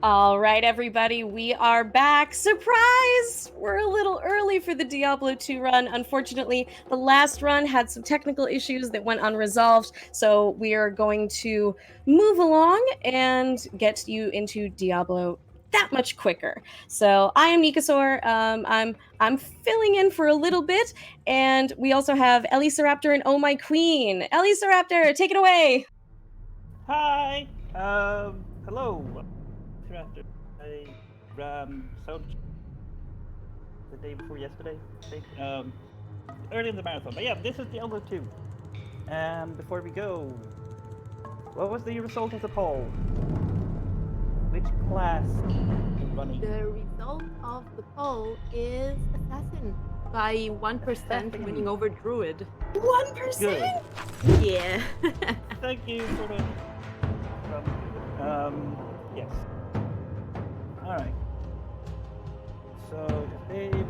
All right, everybody, we are back. Surprise! We're a little early for the Diablo 2 run. Unfortunately, the last run had some technical issues that went unresolved, so we are going to move along and get you into Diablo that much quicker. So I am Nikasaur. I'm filling in for a little bit, and we also have ellieceraptor and Oh My Queen. ellieceraptor, take it away. Hi. Hello. After I ran Sound the day before yesterday, I think. Early in the marathon. But yeah, this is Diablo 2. And before we go, what was the result of the poll? Which class is running? The result of the poll is Assassin by 1%, winning over Druid. 1%? Good. Yeah. Thank you for the. Yes. Alright. So, just Dave.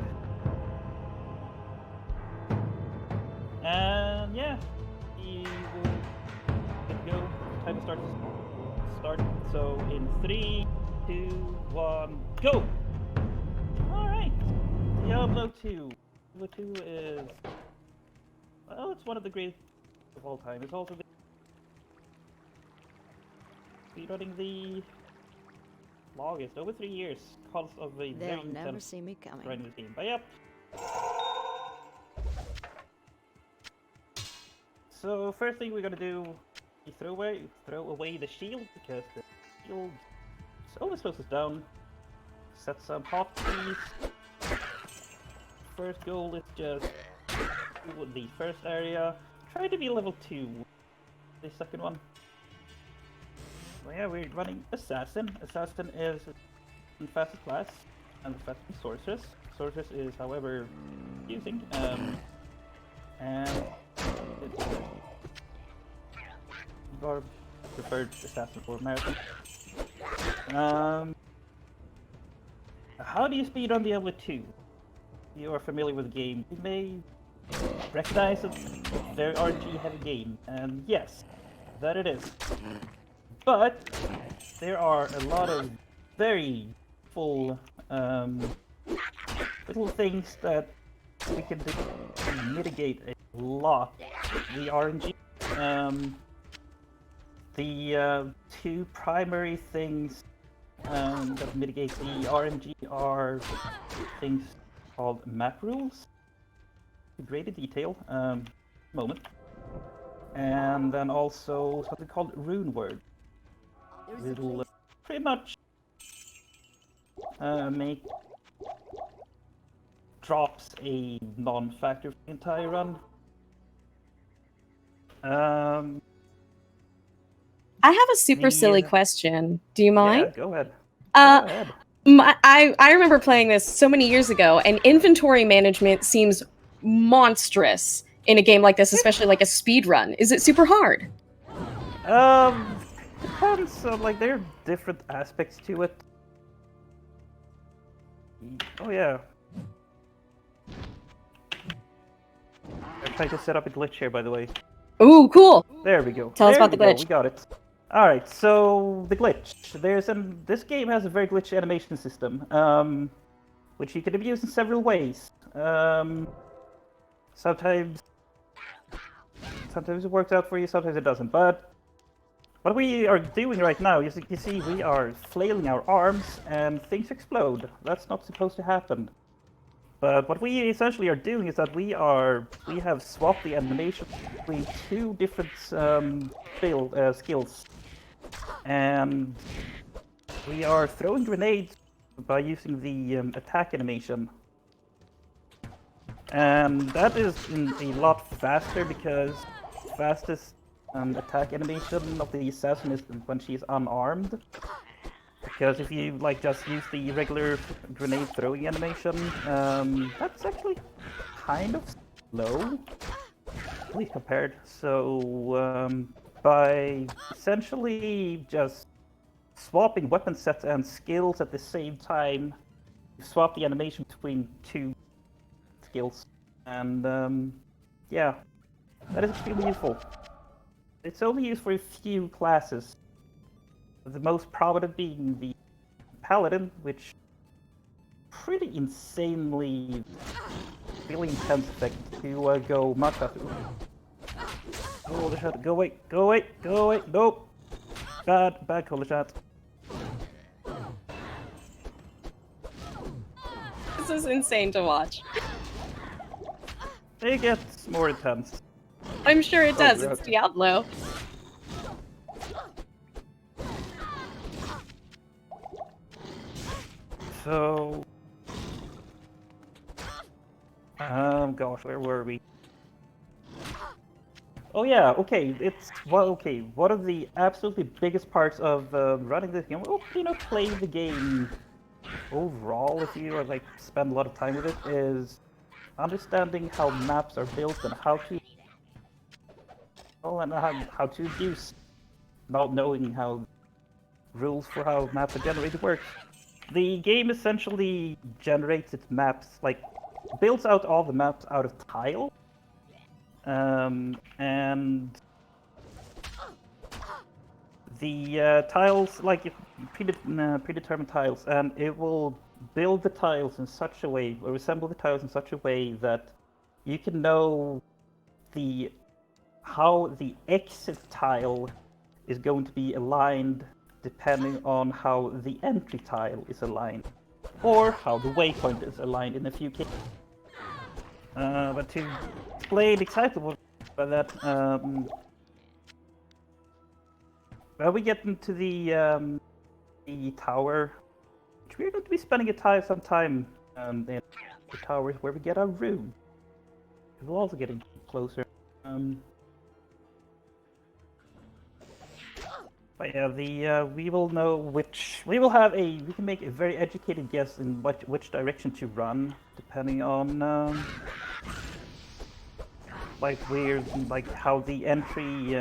And yeah, we will get go. Time to start. So in 3, 2, 1, go! Alright. Diablo 2. Diablo 2 is, well, it's one of the greatest of all time. It's also speedrunning the longest, over 3 years, because of a They'll very never intense see me coming. grinding game. But yep. So first thing we're gonna do is throw away the shield, because the shield always slows us down. Set some hotkeys. First goal is just do the first area. Try to be level 2. The second one. Well, yeah, we're running Assassin. Assassin is the fastest class and the fastest Sorceress. Sorceress is, however, using. And it's our preferred assassin for marathon. How do you speed on Diablo 2? You are familiar with the game. You may recognize it's a very RNG heavy game, and yes, that it is. But there are a lot of very full little things that we can do to mitigate a lot the RNG. The two primary things that mitigate the RNG are things called map rules, to greater detail, moment, and then also something called rune word. It'll pretty much make drops a non-factor for the entire run. I have a super silly question. Do you mind? Yeah, go ahead. Uh, Go ahead. I remember playing this so many years ago, and inventory management seems monstrous in a game like this, especially like a speed run. Is it super hard? Depends on, like, there are different aspects to it. Oh yeah. I'm trying to set up a glitch here, by the way. Ooh, cool. There we go. Tell us about the glitch. We got it. Alright, so the glitch. This game has a very glitchy animation system, which you can abuse in several ways. Sometimes it works out for you, sometimes it doesn't. But what we are doing right now, you see, we are flailing our arms and things explode. That's not supposed to happen. But what we essentially are doing is that we have swapped the animation between two different skills, and we are throwing grenades by using the attack animation, and that is a lot faster, because fastest attack animation of the assassin is when she's unarmed. Because if you just use the regular grenade throwing animation, that's actually kind of slow, at least compared. So by essentially just swapping weapon sets and skills at the same time, you swap the animation between two skills, and yeah, that is extremely useful. It's only used for a few classes. The most prominent being the Paladin, which pretty insanely really intense effect to go much faster. Holy shot, go away, go away, go away, nope! Bad holy shot. This is insane to watch. It gets more intense. I'm sure it does. Oh, It's Diablo. So... gosh, where were we? Oh yeah, okay, okay, one of the absolutely biggest parts of running this game, well, playing the game overall, if you like spend a lot of time with it, is understanding how maps are built and how to how to use, not knowing how rules for how maps are generated work. The game essentially generates its maps, like builds out all the maps out of tile, and the tiles, like predetermined tiles, and it will build the tiles in such a way, or assemble the tiles in such a way that you can know how the exit tile is going to be aligned depending on how the entry tile is aligned, or how the waypoint is aligned in a few cases. But to explain exactly what by that, well, we get into the tower, which we're going to be spending some time in the tower where we get our Rune. We're also getting closer. But yeah, we will know we can make a very educated guess in which direction to run, depending on like how the entry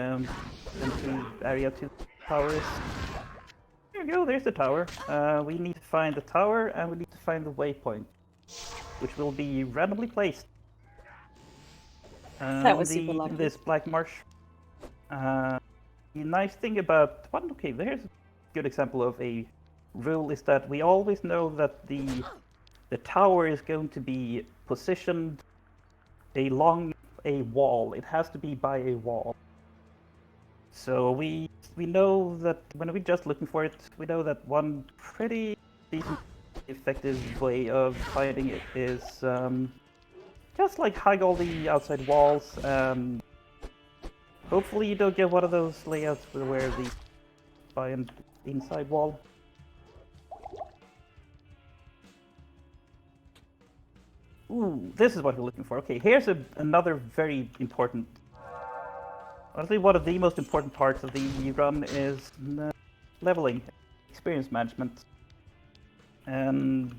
area to the tower is. There you go, there's the tower. We need to find the tower, and we need to find the waypoint, which will be randomly placed. That was super lucky. This black marsh. The nice thing about there's a good example of a rule, is that we always know that the tower is going to be positioned along a wall. It has to be by a wall. So we know that when we're just looking for it, we know that one pretty decent effective way of finding it is just like hug all the outside walls. Hopefully you don't get one of those layouts where by an inside wall. Ooh, this is what we're looking for. Okay, here's another very important... Honestly, one of the most important parts of the run is leveling, experience management. And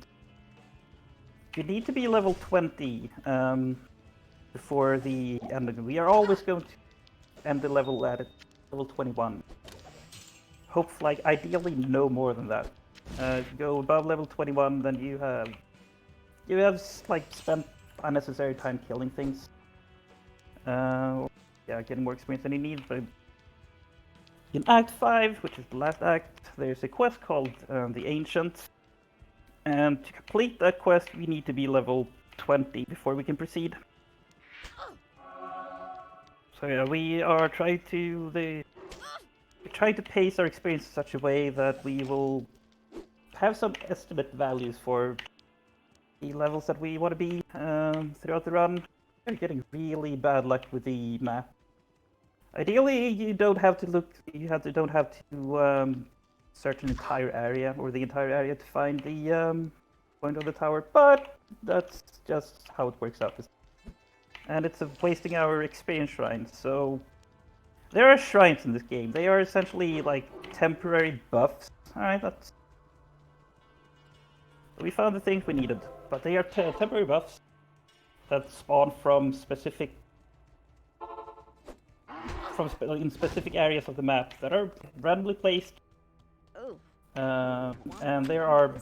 you need to be level 20 before the end. We are always going to end the level at level 21. Hopefully, ideally, no more than that. If you go above level 21, then you have like spent unnecessary time killing things. Yeah, getting more experience than you need. But in Act 5, which is the last act, there's a quest called the Ancient, and to complete that quest, we need to be level 20 before we can proceed. So yeah, we are trying to pace our experience in such a way that we will have some estimate values for the levels that we want to be throughout the run. We're getting really bad luck with the map. Ideally, you don't have to search an entire area or the entire area to find the point of the tower, but that's just how it works out. And it's wasting our experience shrines. So there are shrines in this game. They are essentially like temporary buffs. Alright, we found the things we needed, but they are temporary buffs that spawn from in specific areas of the map that are randomly placed. And there are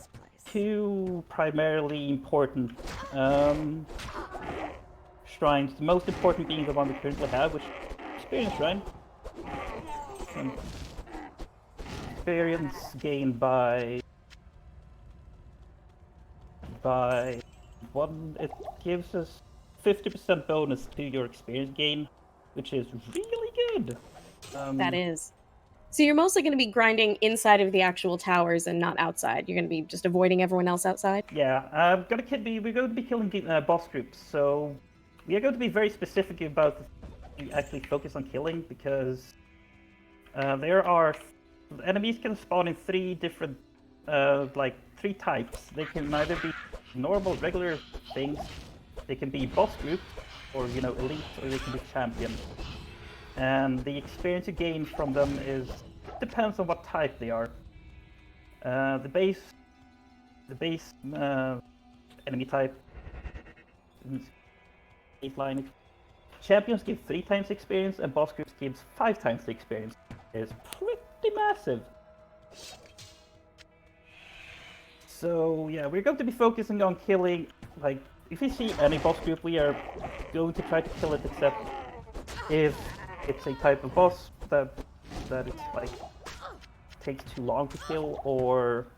two primarily important shrines. The most important being the one we currently have, which is Experience Shrine. Experience gained by by one. It gives us 50% bonus to your experience gain, which is really good. That is. So you're mostly going to be grinding inside of the actual towers and not outside. You're going to be just avoiding everyone else outside. Yeah, we're going to be killing boss groups, so we are going to be very specific about we actually focus on killing because enemies can spawn in three different three types. They can either be normal, regular things. They can be boss groups, or elite, or they can be champions. And the experience you gain from them depends on what type they are. The base enemy type, baseline. Champions give 3 times experience, and boss groups gives 5 times the experience. It's pretty massive. So yeah, we're going to be focusing on killing. Like, if we see any boss group, we are going to try to kill it, except if it's a type of boss that it's like takes too long to kill, or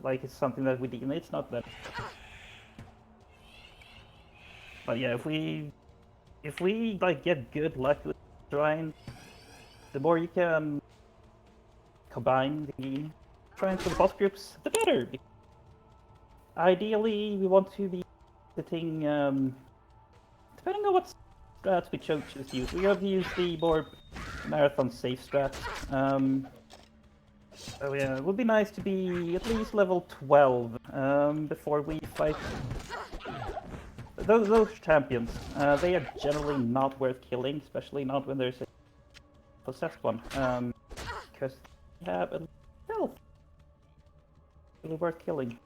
like it's something that we deem it's not that. But yeah, if we like get good luck with shrines, the more you can combine the shrines with the boss groups, the better. Ideally, we want to be sitting, depending on what strats we choose to use. We have to use the more marathon safe strats. So yeah, it would be nice to be at least level 12 before we fight those champions. They are generally not worth killing, especially not when there's a possessed one, because they have a health. Really worth killing.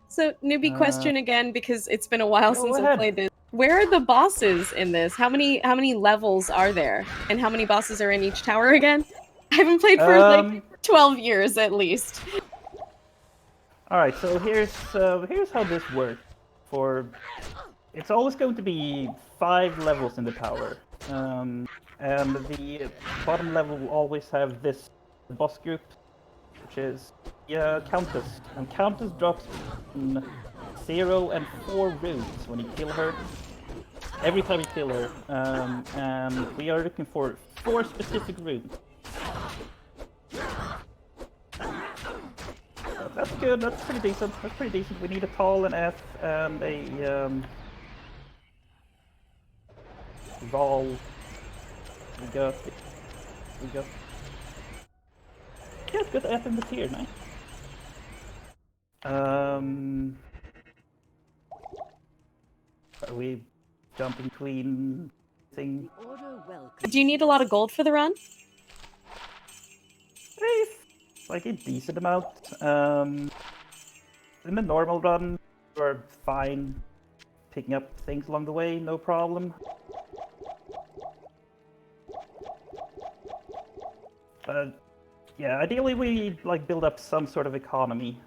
So, newbie question again, because it's been a while since I played this. Where are the bosses in this? How many levels are there? And how many bosses are in each tower again? I haven't played for like 12 years at least. Alright, so here's how this works. It's always going to be 5 levels in the tower. And the bottom level will always have this boss group, which is Countess. And Countess drops 0 and 4 runes when you kill her. Every time you kill her. And we are looking for 4 specific runes. That's good, that's pretty decent. We need a Tal, an F, and a Baal. We got yeah, good F in the tier, nice. Are we jumping between things? Do you need a lot of gold for the run? Like a decent amount. In the normal run, we're fine picking up things along the way, no problem. But yeah, ideally we like build up some sort of economy.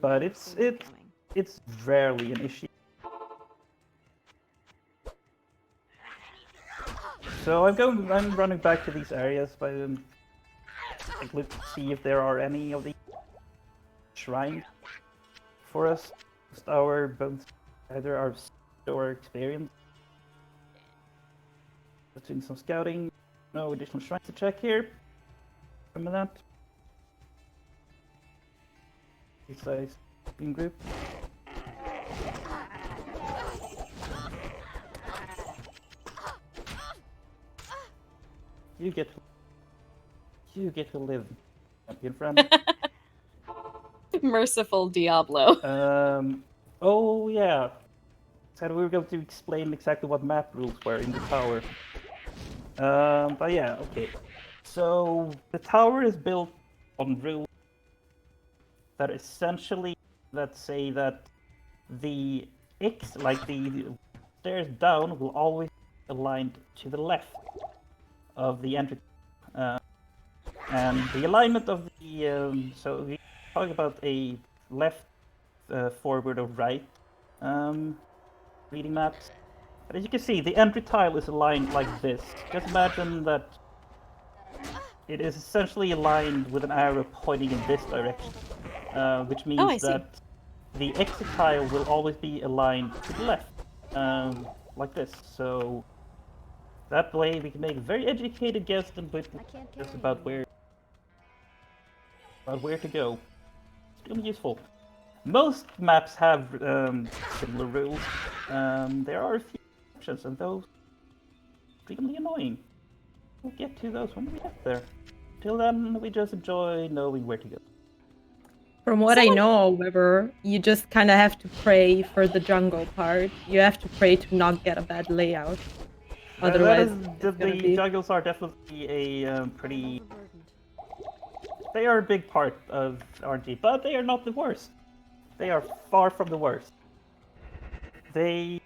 But it's rarely an issue. So I'm running back to these areas, but let's see if there are any of the shrines for us. Just either our or experience. Just doing some scouting. No additional shrines to check here. Remember that. Size in group. You get to live, champion friend. Merciful Diablo. Oh yeah. Said we were going to explain exactly what map rules were in the tower. But yeah, okay. So the tower is built on rules that essentially say that the stairs down will always be aligned to the left of the entry. And the alignment of the so we talk about a left, forward, or right reading maps. But as you can see, the entry tile is aligned like this. Just imagine that it is essentially aligned with an arrow pointing in this direction, which Oh, I means see. that the exit tile will always be aligned to the left, like this. So that way we can make a very educated guess about where to go. It's really useful. Most maps have similar rules. There are a few exceptions, and those are extremely annoying. We'll get to those when we get there. Till then, we just enjoy knowing where to go. From what I know, however, you just kind of have to pray for the jungle part. You have to pray to not get a bad layout. Otherwise, the jungles are definitely a pretty. They are a big part of RNG, but they are not the worst. They are far from the worst. They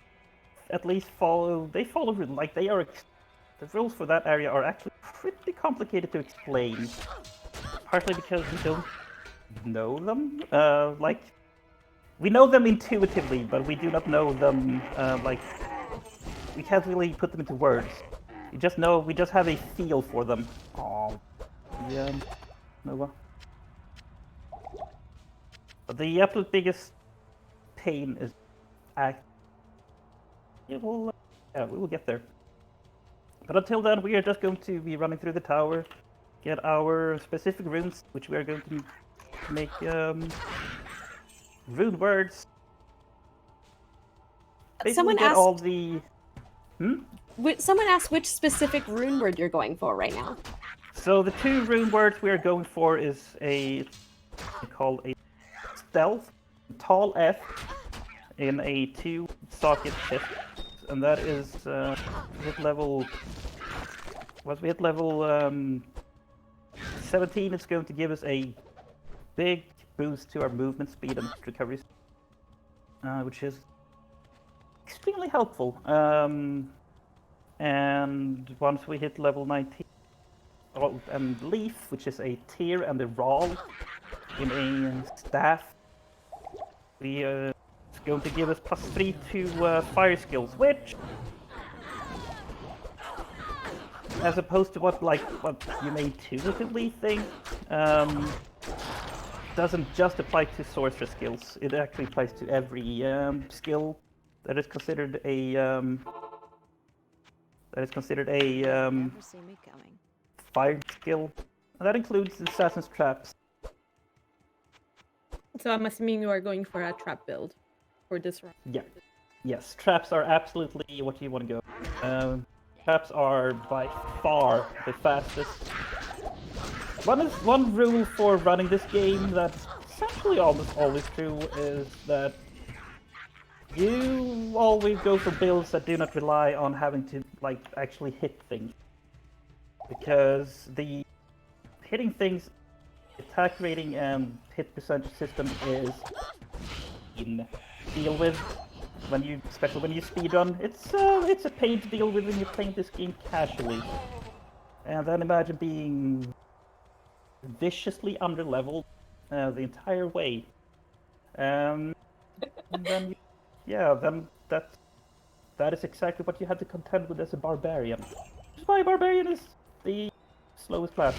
at least follow. They follow like they are. The rules for that area are actually pretty complicated to explain. Partly because we don't know them. Like we know them intuitively, but we do not know them. Like we can't really put them into words. We just have a feel for them. Oh, yeah, Nova. But the absolute biggest pain is we will get there. But until then, we are just going to be running through the tower, get our specific runes, which we are going to make rune words. Basically Someone get asked. all the. Someone asked which specific rune word you're going for right now. So the two rune words we are going for is called a stealth, tall F, in a 2-socket shift, and that is hit level. Once we hit level 17, it's going to give us a big boost to our movement speed and recovery, which is extremely helpful. And once we hit level 19, and Leaf, which is a tear and a rawl in a staff, it's going to give us +3 to fire skills, which, as opposed to what you may intuitively think, doesn't just apply to sorcerer skills. It actually applies to every skill that is considered a fire skill. And that includes assassin's traps. So I'm assuming you are going for a trap build for this round. Yeah. Yes, traps are absolutely what you want to go. Traps are by far the fastest. One rule for running this game that's essentially almost always true is that you always go for builds that do not rely on having to actually hit things, because the hitting things, attack rating and hit percentage system is deal with especially when you speedrun. It's a pain to deal with when you're playing this game casually. And then imagine being viciously underleveled the entire way. And then then that is exactly what you had to contend with as a barbarian. Which is why barbarian is the slowest class.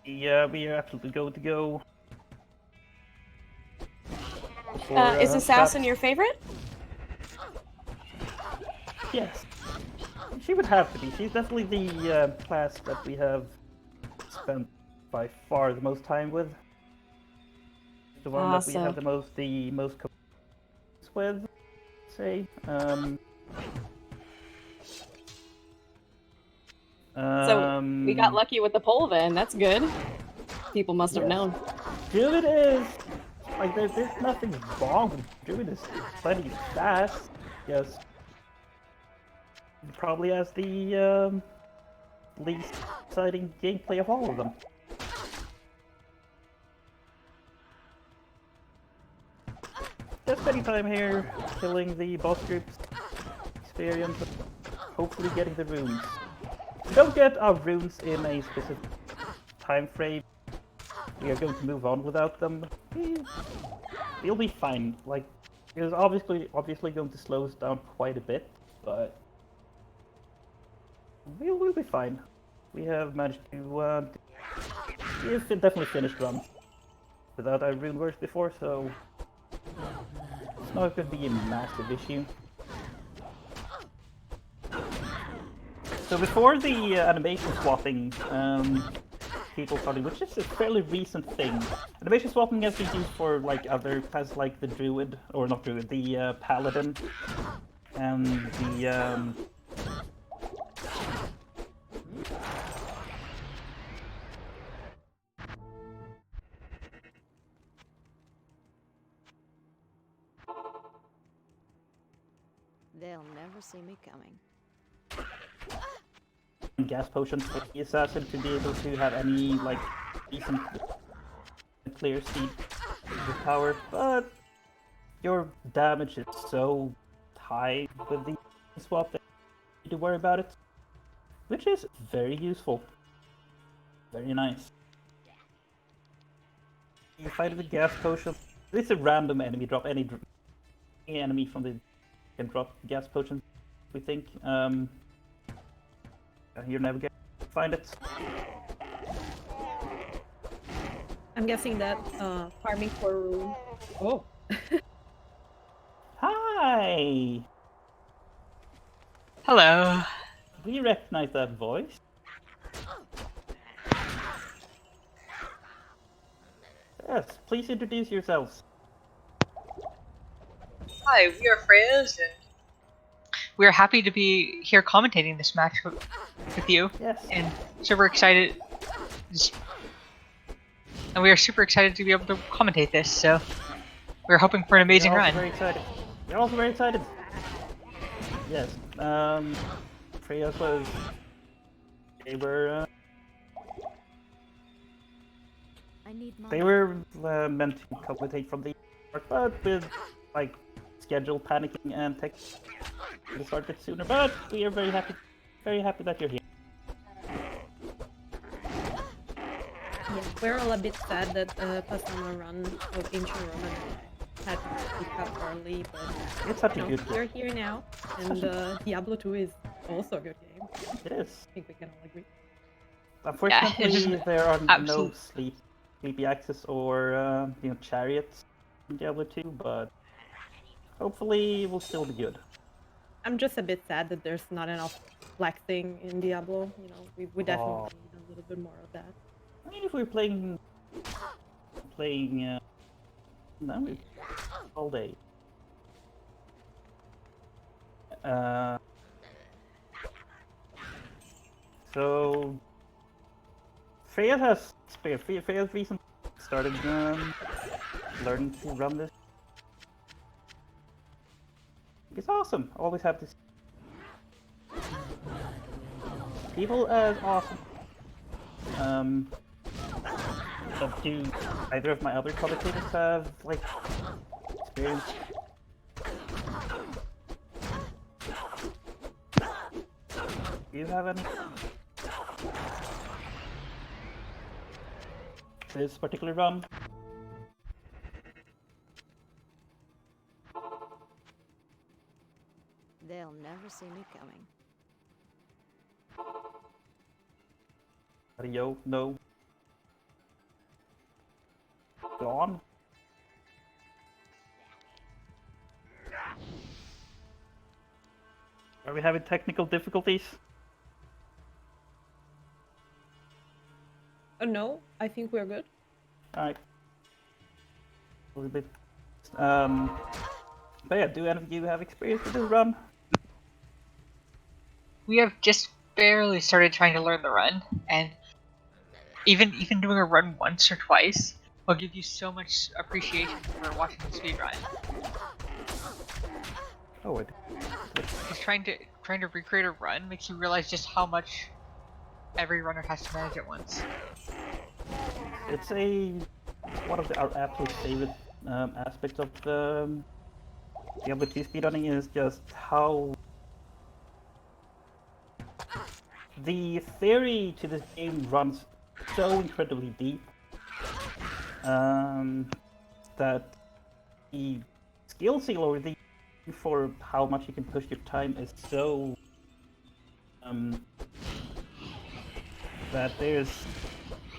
Yeah, we are absolutely going to go. Is assassin your favorite? Yes. She would have to be. She's definitely the class that we have spent by far the most time with. The one that we have the most with, say. So we got lucky with the poll then. That's good. People must have known. Druid is there's nothing wrong with Druid. Is plenty fast. Yes. Probably has the least exciting gameplay of all of them. Just spending time here, killing the boss groups, experience, hopefully getting the runes. If we don't get our runes in a specific time frame, we are going to move on without them. We'll be fine. It was obviously going to slow us down quite a bit, but we'll be fine. We have managed to we've definitely finished runs without our rune works before, so it's not going to be a massive issue. So before the animation swapping, people started, which is a fairly recent thing. Animation swapping has been used for like other classes, like the druid, or not druid, the paladin, and the They'll never see me coming. gas potions for the assassin to be able to have any like decent clear speed with power, but your damage is so high with the swap that you need to worry about it, which is very useful. Very nice. You fight with the gas potion. It's a random enemy drop. Any enemy from the can drop gas potions. We think. You're never gonna find it. I'm guessing that farming for Rune. Oh. Hi. Hello. We recognize that voice. Yes, please introduce yourselves. Hi, we are Freyas, and we are happy to be here commentating this match with you. Yes. And super excited. And we are super excited to be able to commentate this, so we're hoping for an amazing We're also run. very excited. We're also very excited. Yes. Freya's was. They were. I need money. They were meant to commentate from the start, but with like schedule panicking and tech to start a bit sooner. But we are very happy that you're here. Yeah, we're all a bit sad that Pasama run of Ancient Roman had to pick up early, but It's such a no, good we're game. here now, and Diablo 2 is also a good game. It is. I think we can all agree. Unfortunately, there are no absolute- sleepy access or chariots in Diablo 2, but hopefully it will still be good. I'm just a bit sad that there's not enough flexing in Diablo. You know, we definitely need a little bit more of that. I mean, if we're playing no, all day. So Freya has recently started learning to run this. It's awesome. Always have this. People as awesome. But do either of my other commentators have like experience? Do you have any? This particular run? They'll never see me coming. Yo, no. Gone? Are we having technical difficulties? No, I think we're good. Alright. A little bit. But yeah, do any of you have experience with this run? We have just barely started trying to learn the run, and even doing a run once or twice will give you so much appreciation for watching the speedrun. Oh, wait. Just trying to recreate a run makes you realize just how much every runner has to manage at once. It's one of our absolute favorite aspects of the Diablo 2 speedrunning is just how the theory to this game runs so incredibly deep that the skill seal or the for how much you can push your time is so that there's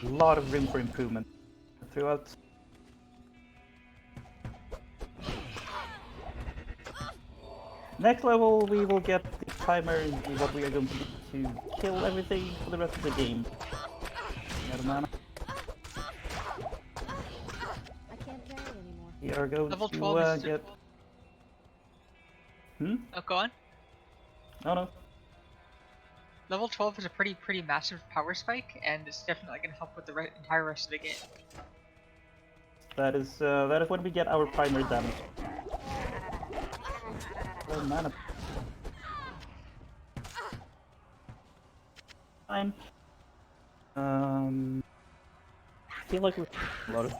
a lot of room for improvement throughout. Next level, we will get the timer and what we are going to do to kill everything for the rest of the game. Out of mana. I can't carry anymore. We are going Level to 12 is get. Oh, go on. No, no. Level 12 is a pretty massive power spike, and it's definitely going to help with the entire rest of the game. That is when we get our primary damage. Oh, mana. Fine. I feel like we're a lot of.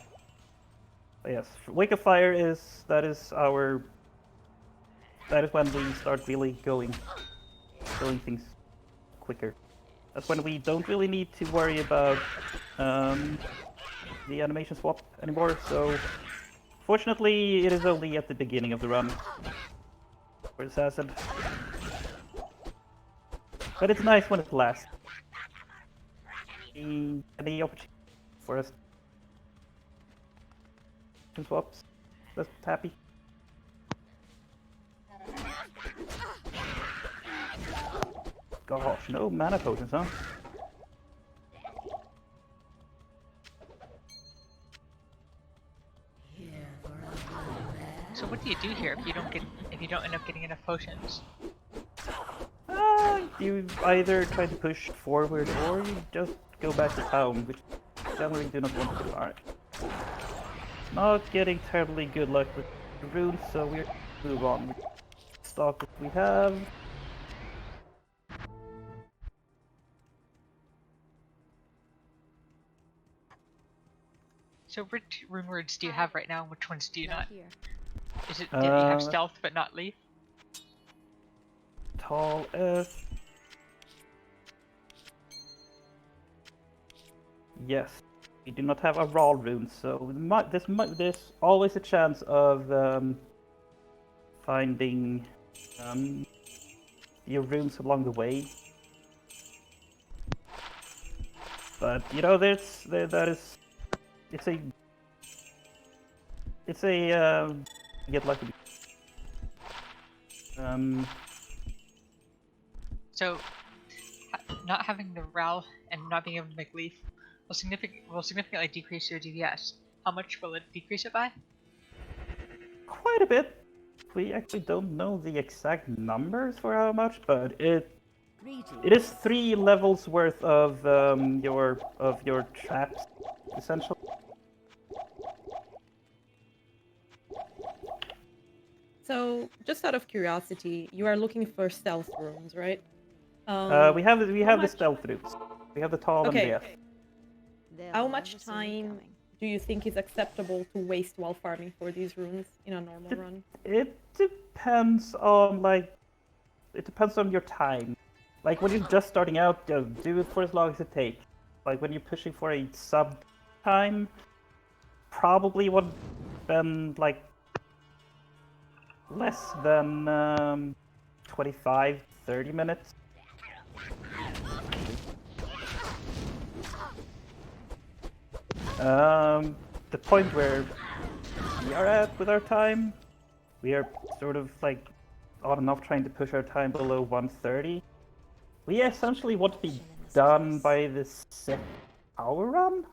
But yes, Wake of Fire is our. That is when we start really going things quicker. That's when we don't really need to worry about the animation swap anymore. So, fortunately, it is only at the beginning of the run for Assassin. But it's nice when it lasts. Any opportunity for us to swaps? Just happy. Gosh, no mana potions, huh? So what do you do here if you don't end up getting enough potions? You either try to push forward or you just go back to town, which generally do not want to do. Alright. Not getting terribly good luck with the runes, so we're move on. Stock that we have. So which rune words do you have right now, and which ones do you not? Here. Is it, do you have stealth but not leaf? Tall F. Yes, we do not have a raw rune, so there's always a chance of finding your runes along the way. But you know, it's a get lucky. So, not having the RAL and not being able to make leaf will significantly decrease your DPS. How much will it decrease it by? Quite a bit. We actually don't know the exact numbers for how much, but it is 3 levels worth of your traps, essentially. So, just out of curiosity, you are looking for stealth runes, right? We have the much- stealth routes. We have the tall and Okay. the F. They'll How never much see me time coming. do you think is acceptable to waste while farming for these runes in a normal run? It depends on your time. Like when you're just starting out, just do it for as long as it takes. Like when you're pushing for a sub time, probably would spend like less than 25-30 minutes. The point where we are at with our time, we are sort of like on and off trying to push our time below 130. We essentially want to be done by this 6-hour run.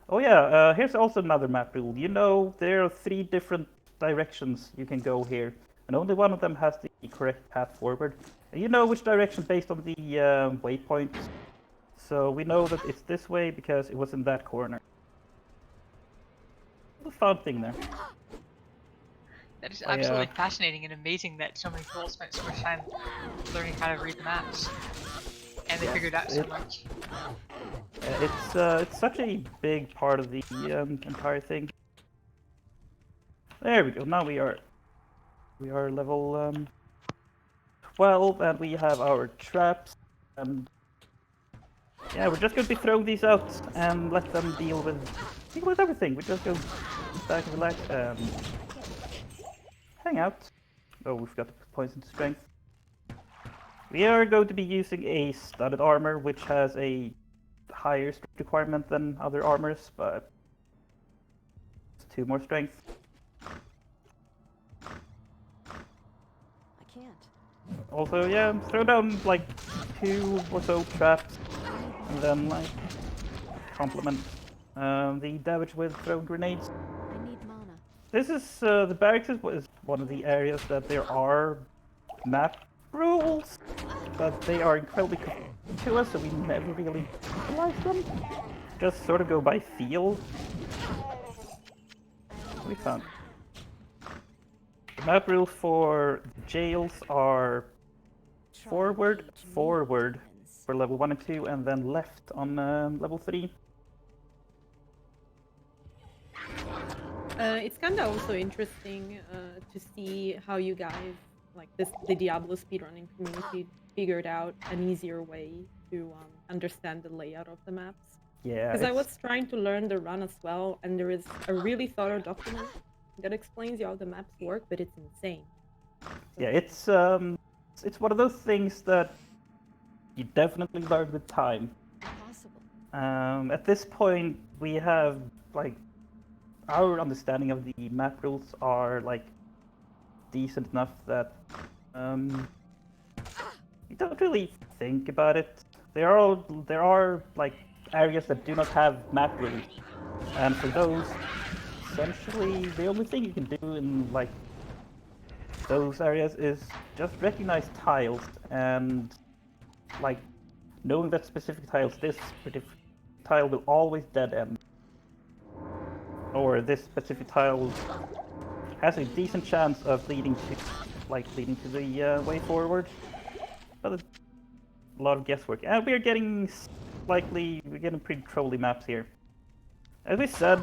Oh yeah, here's also another map rule. You know, there are 3 different directions you can go here, and only one of them has the correct path forward. And you know which direction based on the waypoints. So we know that it's this way because it was in that corner. The fun thing there. That is Oh, yeah. absolutely fascinating and amazing that so many people spent so much time learning how to read the maps, and they Yes, figured out so much. It's such a big part of the entire thing. There we go. Now we are level 12, and we have our traps. And yeah, we're just going to be throwing these out and let them deal with everything. We just go back and relax and hang out. Oh, we forgot to put points into strength. We are going to be using a studded armor, which has a higher strength requirement than other armors, but it's 2 more strength. I can't. Also, yeah, throw down like 2 or so traps, and then like complement the damage with throwing grenades. I need mana. This is the barracks is one of the areas that there are map rules, but they are incredibly confusing to us, so we never really utilize them. Just sort of go by feel. What we found. The map rules for the jails are forward for level 1 and 2, and then left on level 3. It's kind of also interesting to see how you guys, like the Diablo speedrunning community, figured out an easier way to understand the layout of the maps. Yeah, Because I was trying to learn the run as well, and there is a really thorough document that explains how the maps work, but it's insane. yeah, it's one of those things that you definitely learn with time. Impossible. At this point, we have like our understanding of the map rules are like decent enough that you don't really think about it. There are like areas that do not have map rules, and for those, essentially the only thing you can do in like those areas is just recognize tiles and like knowing that specific tiles, this specific tile will always dead end, or this specific tile has a decent chance of leading to the way forward. But a lot of guesswork, and we're getting pretty trolly maps here. As we said,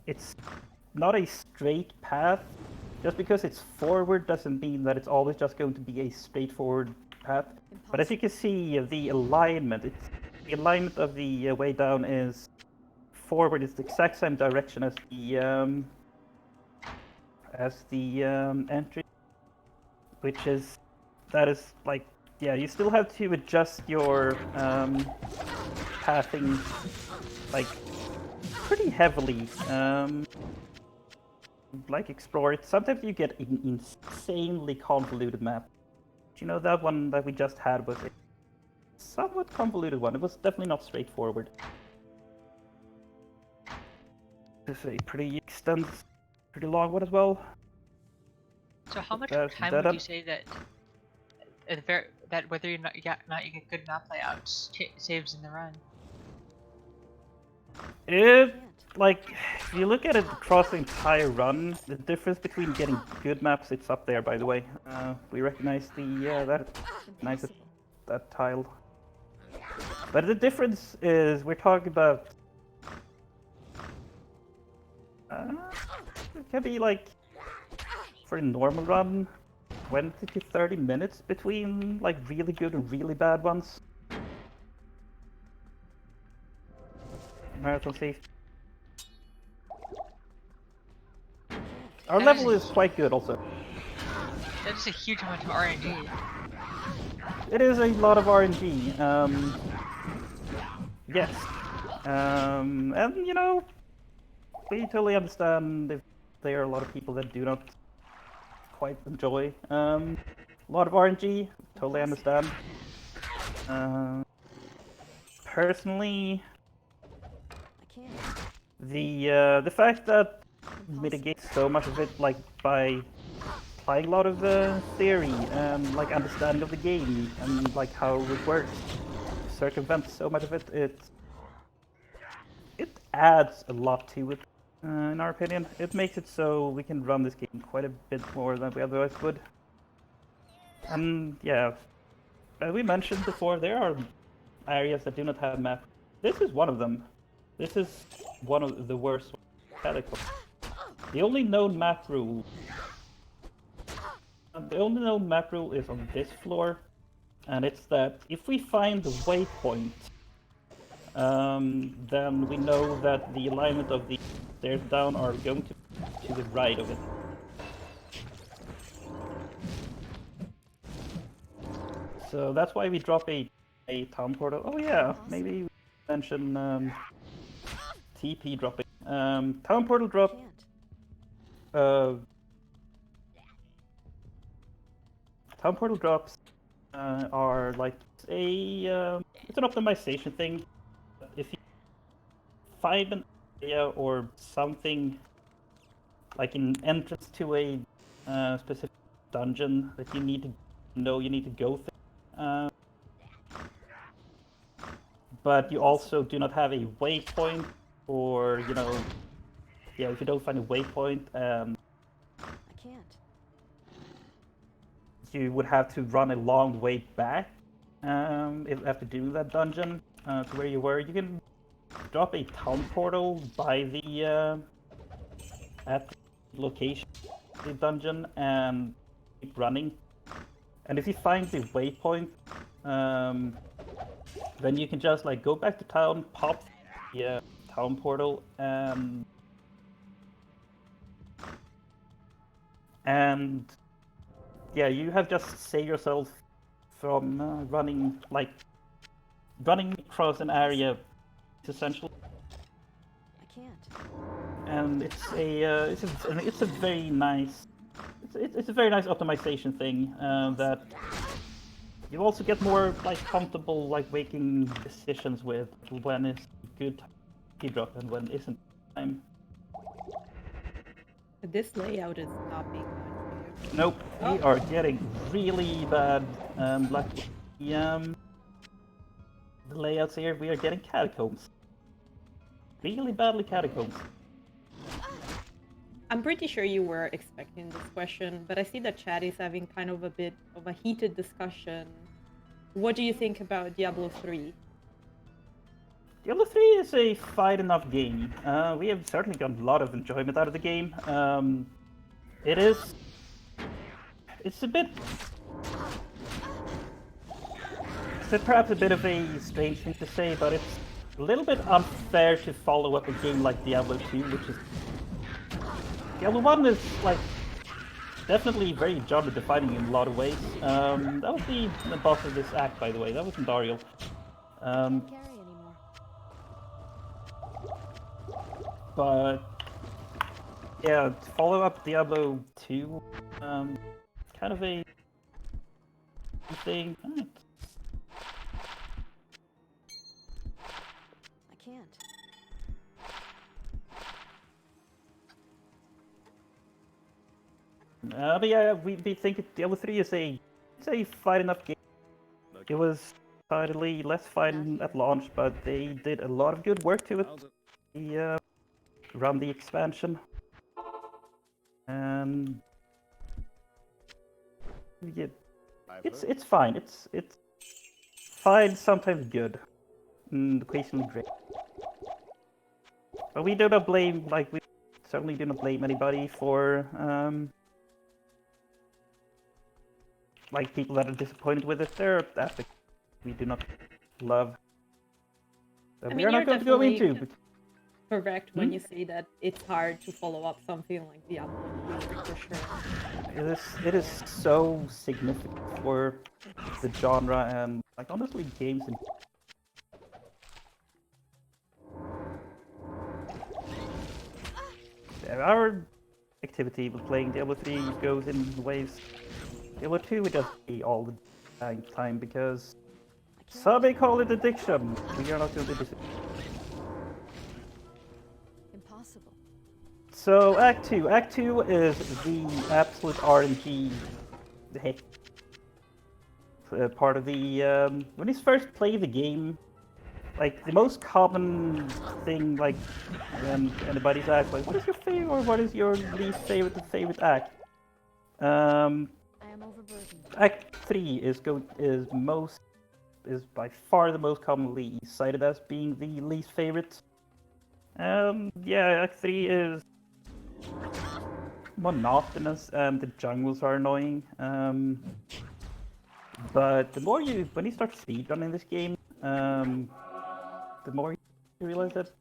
it's not a straight path. Just because it's forward doesn't mean that it's always just going to be a straightforward path. But as you can see, the alignment of the way down is forward. It's the exact same direction as the entry, that is like, yeah, you still have to adjust your pathing like pretty heavily. Like explore it. Sometimes you get an insanely convoluted map. Do you know that one that we just had was a somewhat convoluted one? It was definitely not straightforward. This is a pretty long one as well. So how much That's time dead would end. you say that whether or not you get good map layouts saves in the run? It like if you look at it across the entire run, the difference between getting good maps, it's up there, by the way. We recognize that tile. But the difference is we're talking about it can be like for a normal run 20 to 30 minutes between like really good and really bad ones. Marathon safe. Our level is quite good also. That's a huge amount of RNG. It is a lot of RNG. Yes. And you know, we totally understand if there are a lot of people that do not quite enjoy a lot of RNG. Totally understand. Personally, the fact that mitigates so much of it, like by applying a lot of theory and like understanding of the game and like how it works, circumvent so much of it. It adds a lot to it, in our opinion. It makes it so we can run this game quite a bit more than we otherwise would. And yeah, as we mentioned before, there are areas that do not have map. This is one of them. This is one of the worst ones. Catacombs. The only known map rule is on this floor, and it's that if we find the waypoint, then we know that the alignment of the stairs down are going to the right of it. So that's why we drop a a town portal. Oh yeah, maybe mention TP dropping. Town portal drop. Can't. Town portal drops are like it's an optimization thing. If you find an area or something like an entrance to a specific dungeon that you need to go through, but you also do not have a waypoint, or if you don't find a waypoint, I can't. you would have to run a long way back after doing that dungeon to where you were. You can drop a town portal by the at the location of the dungeon and keep running. And if you find the waypoint, then you can just like go back to town, pop the town portal, and yeah, you have just saved yourself from running across an area, essentially. I can't. And it's a very nice optimization thing that you also get more like comfortable like making decisions with when is good to drop and when isn't time. This layout is not being nice for you. Nope, we are getting really bad the layouts here. We are getting catacombs. Really badly catacombs. I'm pretty sure you were expecting this question, but I see that chat is having kind of a bit of a heated discussion. What do you think about Diablo 3? Diablo 3 is a fine enough game. We have certainly gotten a lot of enjoyment out of the game. It's perhaps a bit of a strange thing to say, but it's a little bit unfair to follow up a game like Diablo 2, which is... Diablo 1 is, like, definitely very genre-defining in a lot of ways. That was the boss of this act, by the way. That wasn't Duriel. Can't carry anymore. But... yeah, to follow up Diablo 2, kind of a... thing. I can't. But yeah, we think Diablo 3 is a fine enough game. It was decidedly less fine at launch, but they did a lot of good work to it. Around the expansion, and yeah, it's fine. It's fine, sometimes good, and occasionally great. But we do not blame, like, we certainly do not blame anybody for like people that are disappointed with it. There are aspects we do not love that we are not going to go into. But... correct when you say that it's hard to follow up something like Diablo 3 for sure. It is so significant for the genre and, like, honestly, games in... Our activity with playing Diablo 3 goes in waves. Diablo 2 we just play all the time because some may call it addiction. We are not going to do this. Impossible. So Act 2. Act 2 is the absolute RNG part of the... when you first play the game, like, the most common thing, like, when anybody's asked, like, what is your favorite or what is your least favorite act? I am overburdened. Act 3 is by far the most commonly cited as being the least favorite. Yeah, Act 3 is monotonous and the jungles are annoying. But when you start speedrunning this game, the more you realize that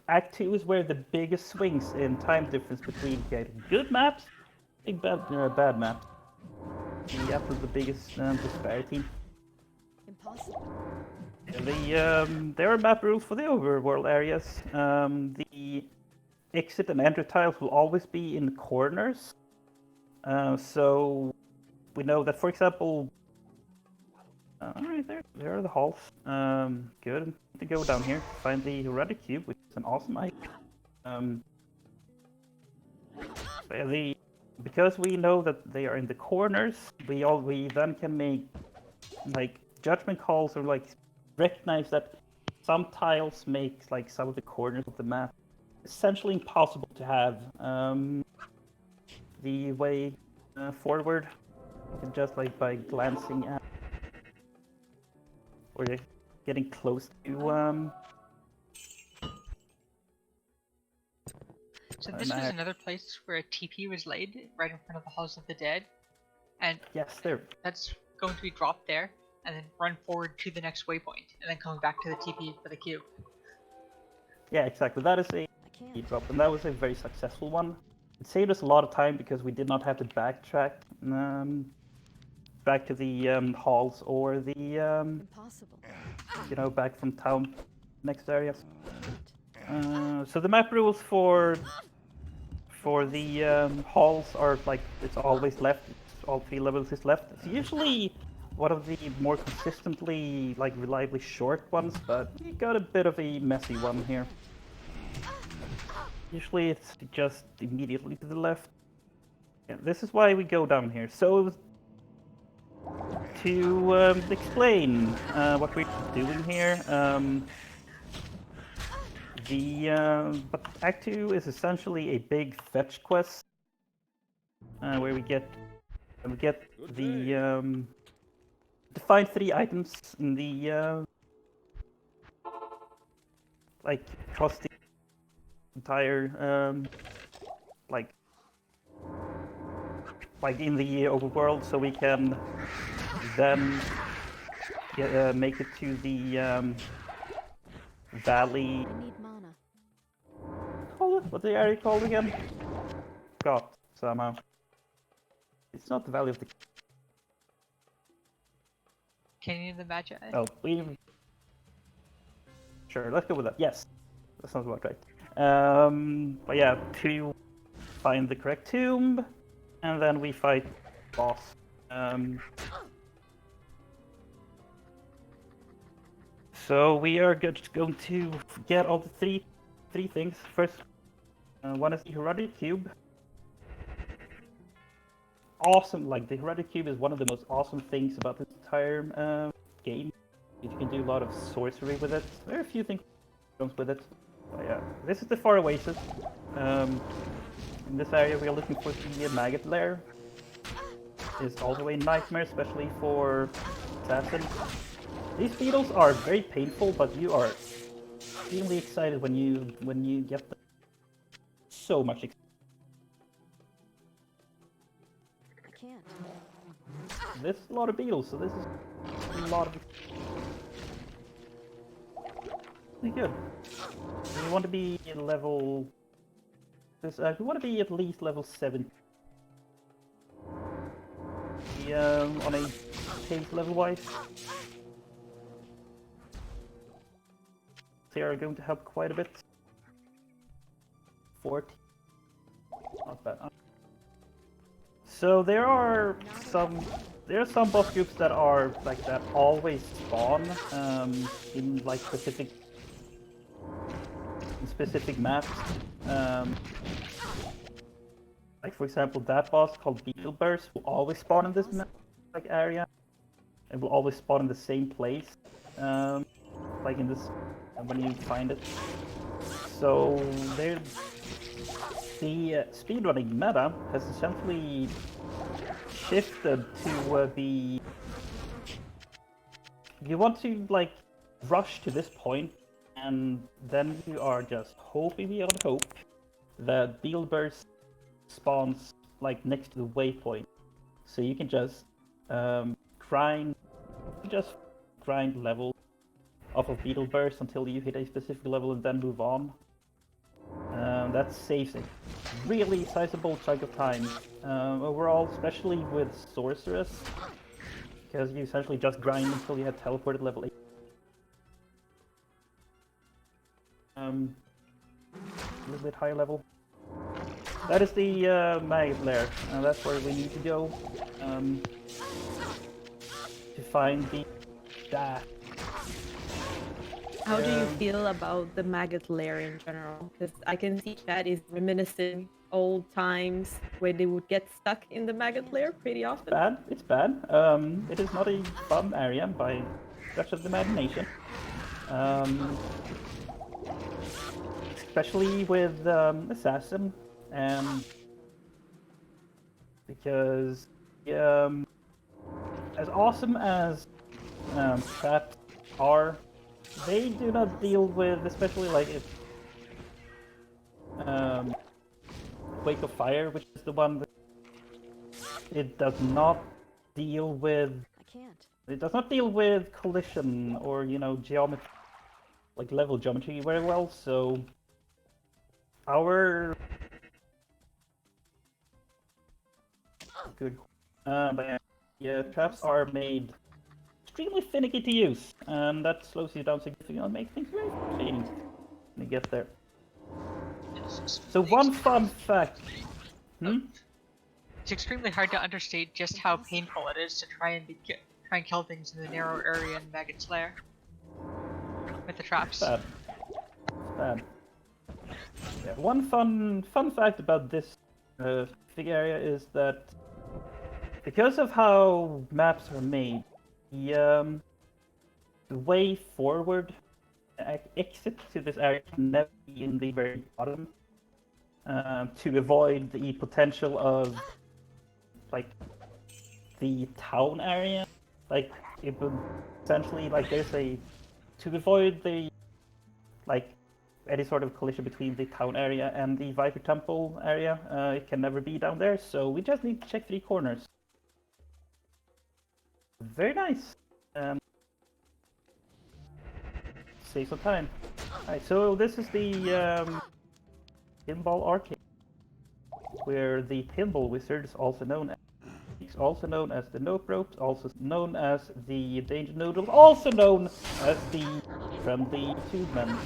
Act 2 is where the biggest swings in time difference between getting good maps and bad maps. The absolutely biggest disparity. Impossible. There are map rules for the overworld areas. The exit and entry tiles will always be in corners. So we know that, for example, alright, there are the halls. Good. To go down here, find the heretic cube, which is an awesome item. Because we know that they are in the corners, we then can make like judgment calls or like recognize that some tiles make like some of the corners of the map essentially impossible to have the way forward, just like by glancing at or getting close to So this was another place where a TP was laid right in front of the Halls of the Dead, and yes, that's going to be dropped there, and then run forward to the next waypoint, and then coming back to the TP for the cube. Yeah, exactly. That is a drop, and that was a very successful one. It saved us a lot of time because we did not have to backtrack back to the halls or the Impossible. back from town next areas. So the map rules for the halls are like it's always left. All 3 levels is left. It's usually one of the more consistently like reliably short ones, but we got a bit of a messy one here. Usually it's just immediately to the left. Yeah, this is why we go down here. So to explain what we're doing here, but Act 2 is essentially a big fetch quest where we get the to find 3 items in the like across the entire like in the overworld, so we can then make it to the valley. I need mana. Call it? What the area called again? Got somehow. It's not the valley of the. Canyon of the Magi? Oh, sure, let's go with that. Yes, that sounds about right. But yeah, to find the correct tomb, and then we fight boss. So we are just going to get all the three things. First, one is the heretic cube. Awesome, like the heretic cube is one of the most awesome things about this entire game. You can do a lot of sorcery with it. There are a few things that comes with it. But yeah, this is the far oasis. In this area we are looking for the Maggot lair. It's also a nightmare, especially for assassins. These beetles are very painful, but you are extremely excited when you get them. So much excitement. I can't. There's a lot of beetles, so this is a lot of. Pretty good. We want to be level. We want to be at least level 7. On a pace level wise. They are going to help quite a bit. 40. Not bad. So there are some boss groups that are like that always spawn in like specific maps. Like for example, that boss called Beetle Burst will always spawn in this like area. It will always spawn in the same place. Like in this when you find it. So the speedrunning meta has essentially shifted to the. You want to like rush to this point, and then you are just hoping beyond hope that Beetle Burst spawns like next to the waypoint, so you can just grind level off of Beetle Burst until you hit a specific level and then move on. That saves a really sizable chunk of time overall, especially with Sorceress, because you essentially just grind until you have teleported level 8. A little bit higher level. That is the Maggot lair, and that's where we need to go to find the staff. How do you feel about the Maggot lair in general? Because I can see chat is reminiscing old times where they would get stuck in the Maggot lair pretty often. Bad. It's bad. It is not a fun area by stretch of the imagination. Especially with Assassin, and because as awesome as traps are, they do not deal with, especially like if Wake of Fire, which is the one that it does not deal with. I can't. It does not deal with collision or, you know, geometry, like level geometry very well, so our good but yeah, traps are made extremely finicky to use, and that slows you down significantly and makes things very frustrating when you get there. So one fun fact. It's extremely hard to understate just how painful it is to try and kill things in the narrow area in Maggot's lair with the traps. Bad. It's bad. Yeah, one fun fact about this specific area is that because of how maps are made, the way forward, exit to this area can never be in the very bottom, to avoid the potential of like the town area. Like it would essentially, like, there's a, to avoid the like any sort of collision between the town area and the Viper Temple area, it can never be down there, so we just need to check 3 corners. Very nice. Save some time. Alright, so this is the Pinball Arcane, where the Pinball Wizard is also known as. He's also known as the Nope Ropes, also known as the Danger Noodle, also known as the Friendly Tubemen.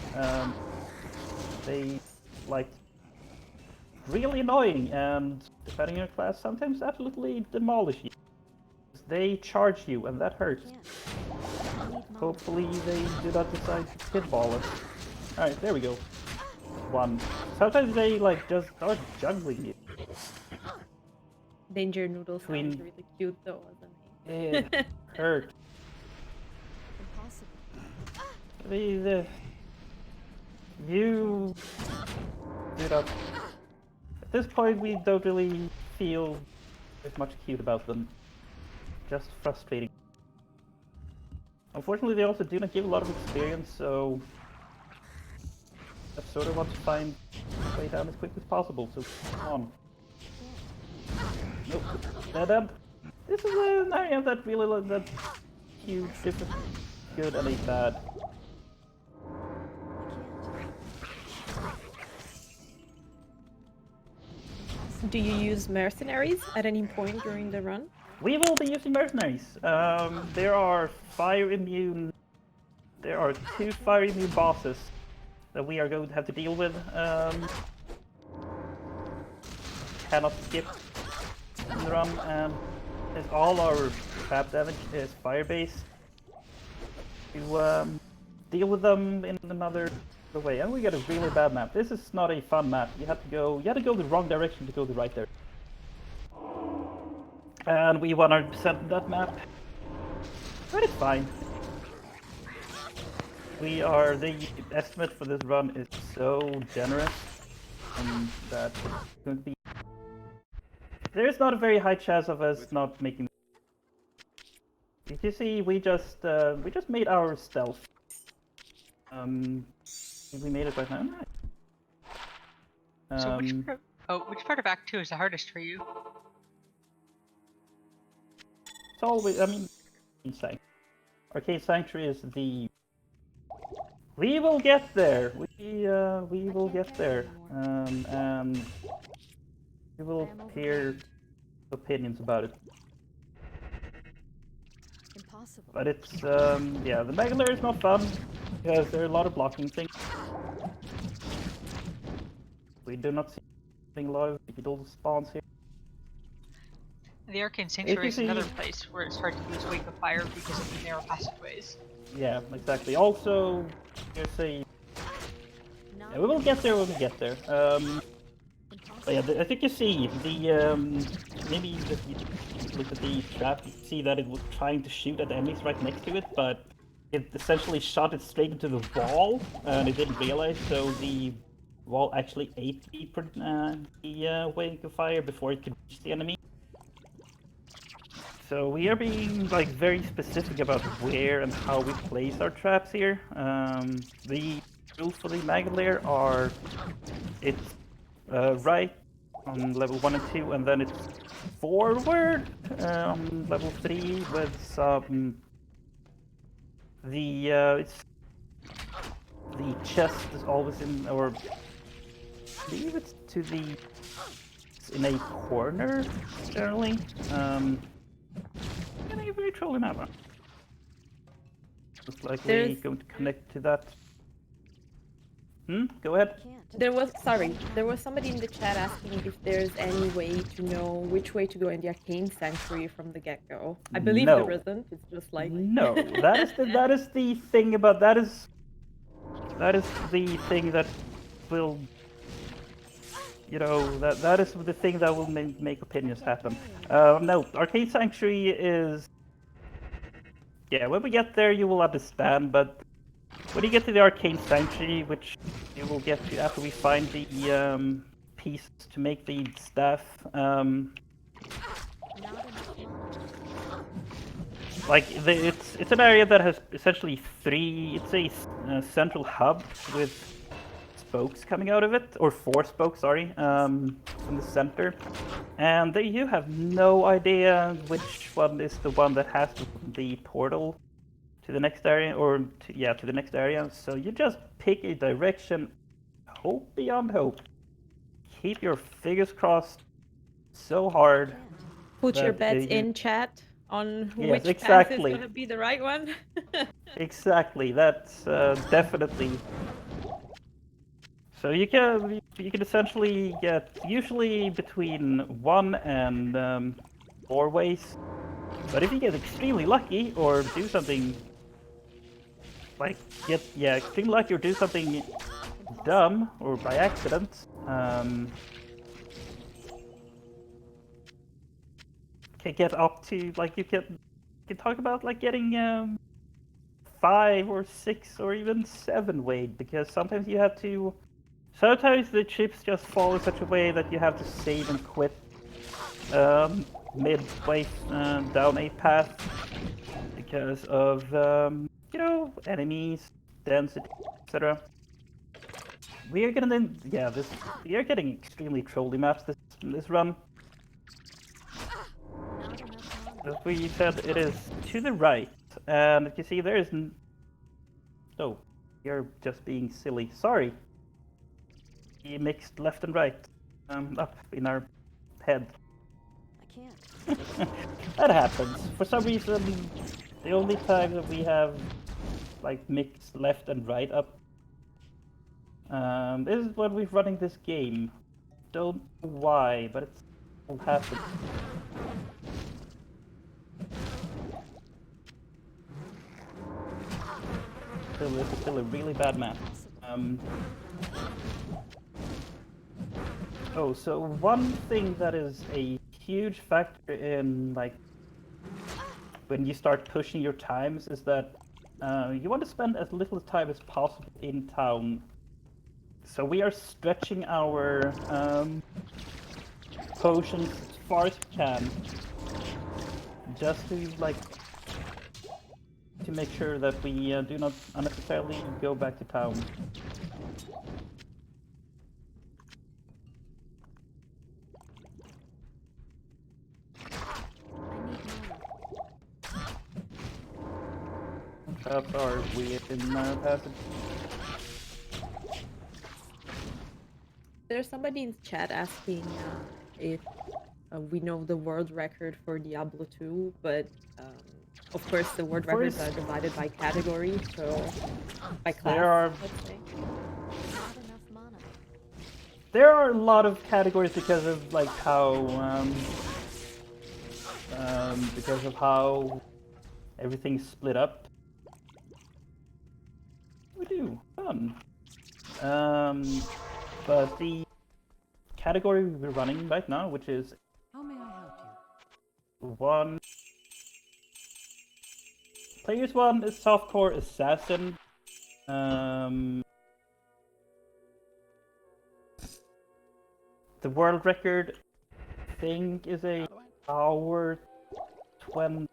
They like really annoying, and depending on your class, sometimes absolutely demolish you. They charge you, and that hurts. Hopefully they do not decide to pinball us. Alright, there we go. 1. Sometimes they like just start juggling you. Danger Noodle sounds really cute though, doesn't it? It hurt. Impossible. You do not. At this point, we don't really feel as much cute about them. Just frustrating. Unfortunately, they also do not give a lot of experience, so I sort of want to find a way down as quick as possible. So come on. Nope. Dead end. This is an area that really that huge difference, good and a bad. Do you use mercenaries at any point during the run? We will be using mercenaries. There are fire immune. There are 2 fire immune bosses that we are going to have to deal with. Cannot skip in the run, and as all our trap damage is fire based, to deal with them in another way. And we got a really bad map. This is not a fun map. You have to go the wrong direction to go the right direction. And we 100% that map. But it's fine. The estimate for this run is so generous, that it's going to be. There is not a very high chance of us not making. Did you see? We just made our stealth. We made it right now. So which part of Act 2 is the hardest for you? It's always, I mean, Arcane Sanctuary is the. We will get there. We will get there. And we will hear opinions about it. Impossible. But it's yeah, the mega lair is not fun because there are a lot of blocking things. We do not see a lot of beetle spawns here. The Arcane If Sanctuary you is another see- place where it's hard to use Wake of Fire because of the narrow passageways. Yeah, exactly. Also, here's a Not yeah, we will get there when we get there. But yeah, impossible. I think you see the maybe if you look at the trap, you see that it was trying to shoot at enemies right next to it, but it essentially shot it straight into the wall, and it didn't realize. So the wall actually ate the wake of fire before it could reach the enemy. So we are being like very specific about where and how we place our traps here. The rules for the Maggot lair are it's right on level 1 and 2, and then it's forward on level 3 with some it's the chest is always in, or I believe it's to the it's in a corner generally. Can I very truly map? Most likely There's- going to connect to that. Go ahead. Can't. There was somebody in the chat asking if there's any way to know which way to go in the Arcane Sanctuary from the get-go. I believe No. there isn't. It's just like No, that is the thing about that is the thing that will, you know, that is the thing that will make opinions happen. No, Arcane Sanctuary is, yeah, when we get there you will understand, but when you get to the Arcane Sanctuary, which you will get to after we find the pieces to make the staff, Not enough mana. like it's an area that has essentially it's a central hub with spokes coming out of it, or 4 spokes, sorry, from the center, and you have no idea which one is the one that has the portal to the next area, or to the next area. So you just pick a direction, hope beyond hope, keep your fingers crossed so hard. put your That, bets you- in chat on Yes, which path exactly. is gonna be the right one. Exactly, that's definitely. So you can essentially get usually between 1 and 4 ways, but if you get extremely lucky or do something like extremely lucky or do something dumb or by accident, can get up to like you can talk about like getting 5 or 6 or even 7 weight, because sometimes you have to. Sometimes the chips just fall in such a way that you have to save and quit midway down a path because of enemies, density, etc. We are we are getting extremely trolly maps this run. Not enough mana. As we said, it is to the right, and if you see there is oh, you're just being silly. Sorry. We mixed left and right up in our head. I can't. That happens. For some reason, the only time that we have like mixed left and right up this is when we're running this game. Don't know why, but it's will happen. This is still a really bad map. Oh, so one thing that is a huge factor in like when you start pushing your times is that you want to spend as little time as possible in town. So we are stretching our potions as far as we can, just to make sure that we do not unnecessarily go back to town. I need mana. Traps are weird in passage. There's somebody in chat asking if we know the world record for Diablo 2, but Of course, the word For records its- are divided by category, so by class, There are let's say. Not enough mana. there are a lot of categories because of like how because of how everything's split up. We do fun. But the category we're running right now, which is How may I help you? one. Players 1 is softcore assassin. The world record thing is a hour 20,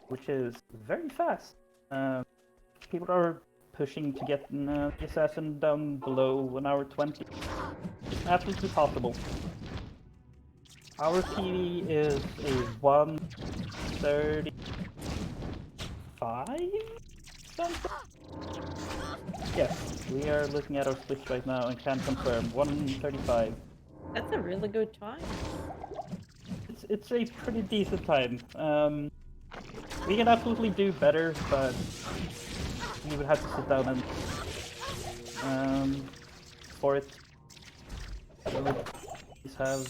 which is very fast. People are pushing to get the assassin down below an hour 20. It's absolutely possible. Our PV is a 1:35 something? Yes, we are looking at our Switch right now and can confirm 1:35. That's a really good time. It's a pretty decent time. We can absolutely do better, but we would have to sit down and for it. We would please have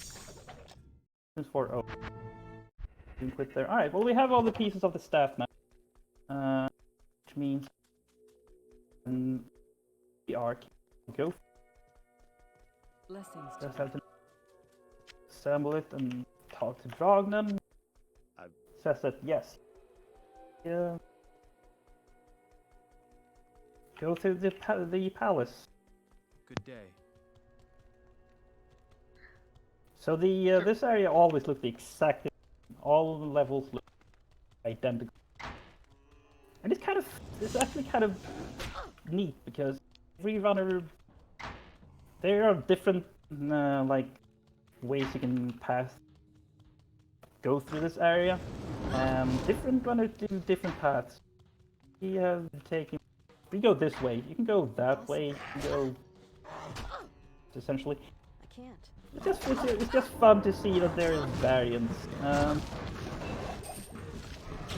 for oh, you can quit there. All right. Well, we have all the pieces of the staff now, which means the arc go. Blessings to Just have to assemble it and talk to Drognan. Says that yes. Yeah. Go to the palace. Good day. So the this area always looked exactly. All the levels look identical. And it's actually kind of neat because every runner, there are different like ways you can go through this area. Different runners do different paths. We have taken. We go this way. You can go that way. You can go. Essentially, I can't. it's just fun to see that there is variance.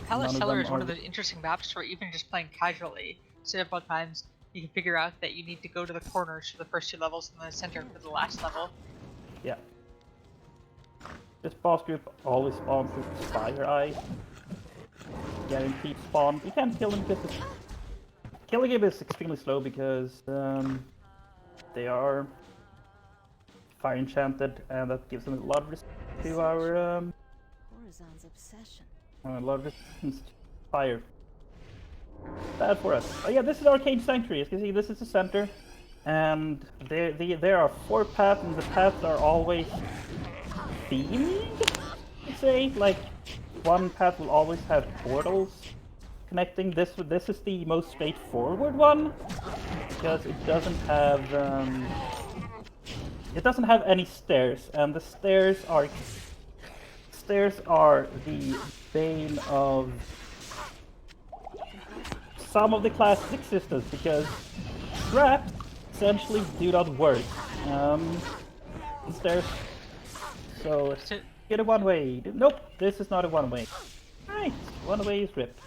Palace None of Cellar them is one are- of those interesting maps where even just playing casually, several times you can figure out that you need to go to the corners for the first 2 levels and the center for the last level. Yeah. This boss group always spawns with Fire Eye. Guaranteed spawn. You can't kill him because killing him is extremely slow because they are fire enchanted, and that gives them a lot of resistance to our Horizon's obsession. a lot of resistance to fire. Bad for us. Oh yeah, this is Arcane Sanctuary. As you can see, this is the center, and there are 4 paths, and the paths are always themed. I'd say like one path will always have portals connecting. This is the most straightforward one because it doesn't have any stairs, and the stairs are the bane of some of the class's existence because traps essentially do not work. Stairs. So So, get a one-way. Nope, this is not a one-way. Right, one-way is ripped.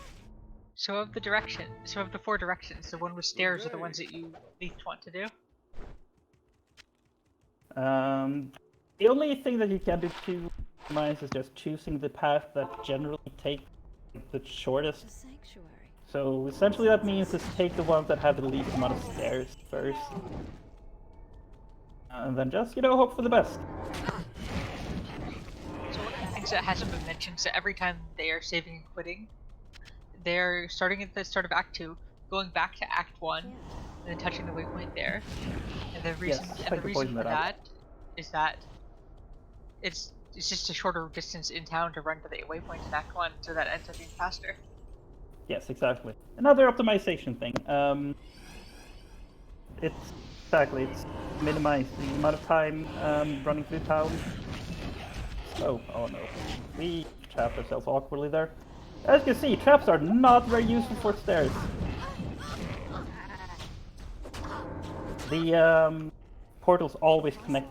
so of the 4 directions, the one with stairs are the ones that you least want to do? The only thing that you can do to minds is just choosing the path that generally takes the The shortest. sanctuary. So essentially that means is take the ones that have the least amount of stairs first. And then just, hope for the best. So one of the things that hasn't been mentioned is that every time they are saving and quitting, they're starting at the start of Act 2, going back to Act 1, and then touching the waypoint there. And the reason, Yes, and thank the you for reason pointing for that out. that is that it's just a shorter distance in town to run to the waypoint in Act 1, so that ends up being faster. Yes, exactly. Another optimization thing. It's minimize the amount of time running through town. Oh no. We trapped ourselves awkwardly there. As you can see, traps are not very useful for stairs. The portals always connect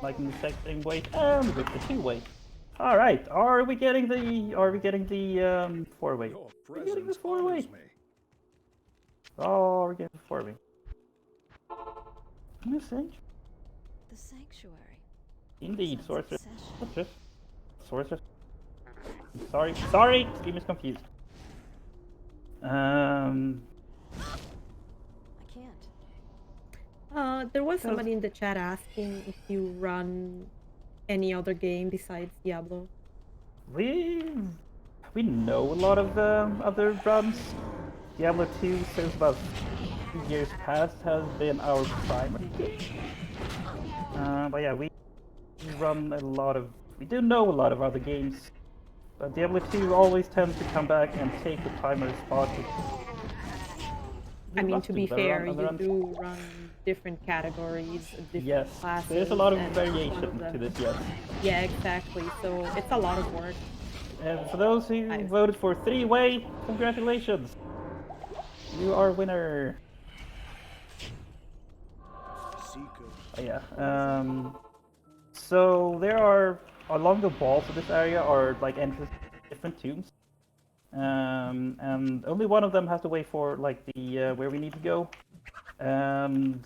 like in the exact same way, and with the 2-way. All right, are we getting the four-way? Your We're getting the presence four-way. honors me. Oh, we're getting the four-way. New sanctuary. The sanctuary. Indeed, Sounds sorceress. obsession. Sorceress. Sorry, game is confused. I can't. There was somebody in the chat asking if you run any other game besides Diablo. We know a lot of other runs. Diablo 2, since about 2 years past, has been our primary game. But yeah, we run a lot of. We do know a lot of other games. But Diablo 2 always tends to come back and take the primary spot. I mean, to be fair, other you runs. do run different categories, different Yes, classes. there's a lot of and variation one of them- to this, yes. Yeah, exactly. So it's a lot of work. And for those who voted for three-way, congratulations! You are winner! Seeker. Oh, yeah, so there are, along the walls of this area are like entrances to different tombs. And only one of them has to wait for like the where we need to go. And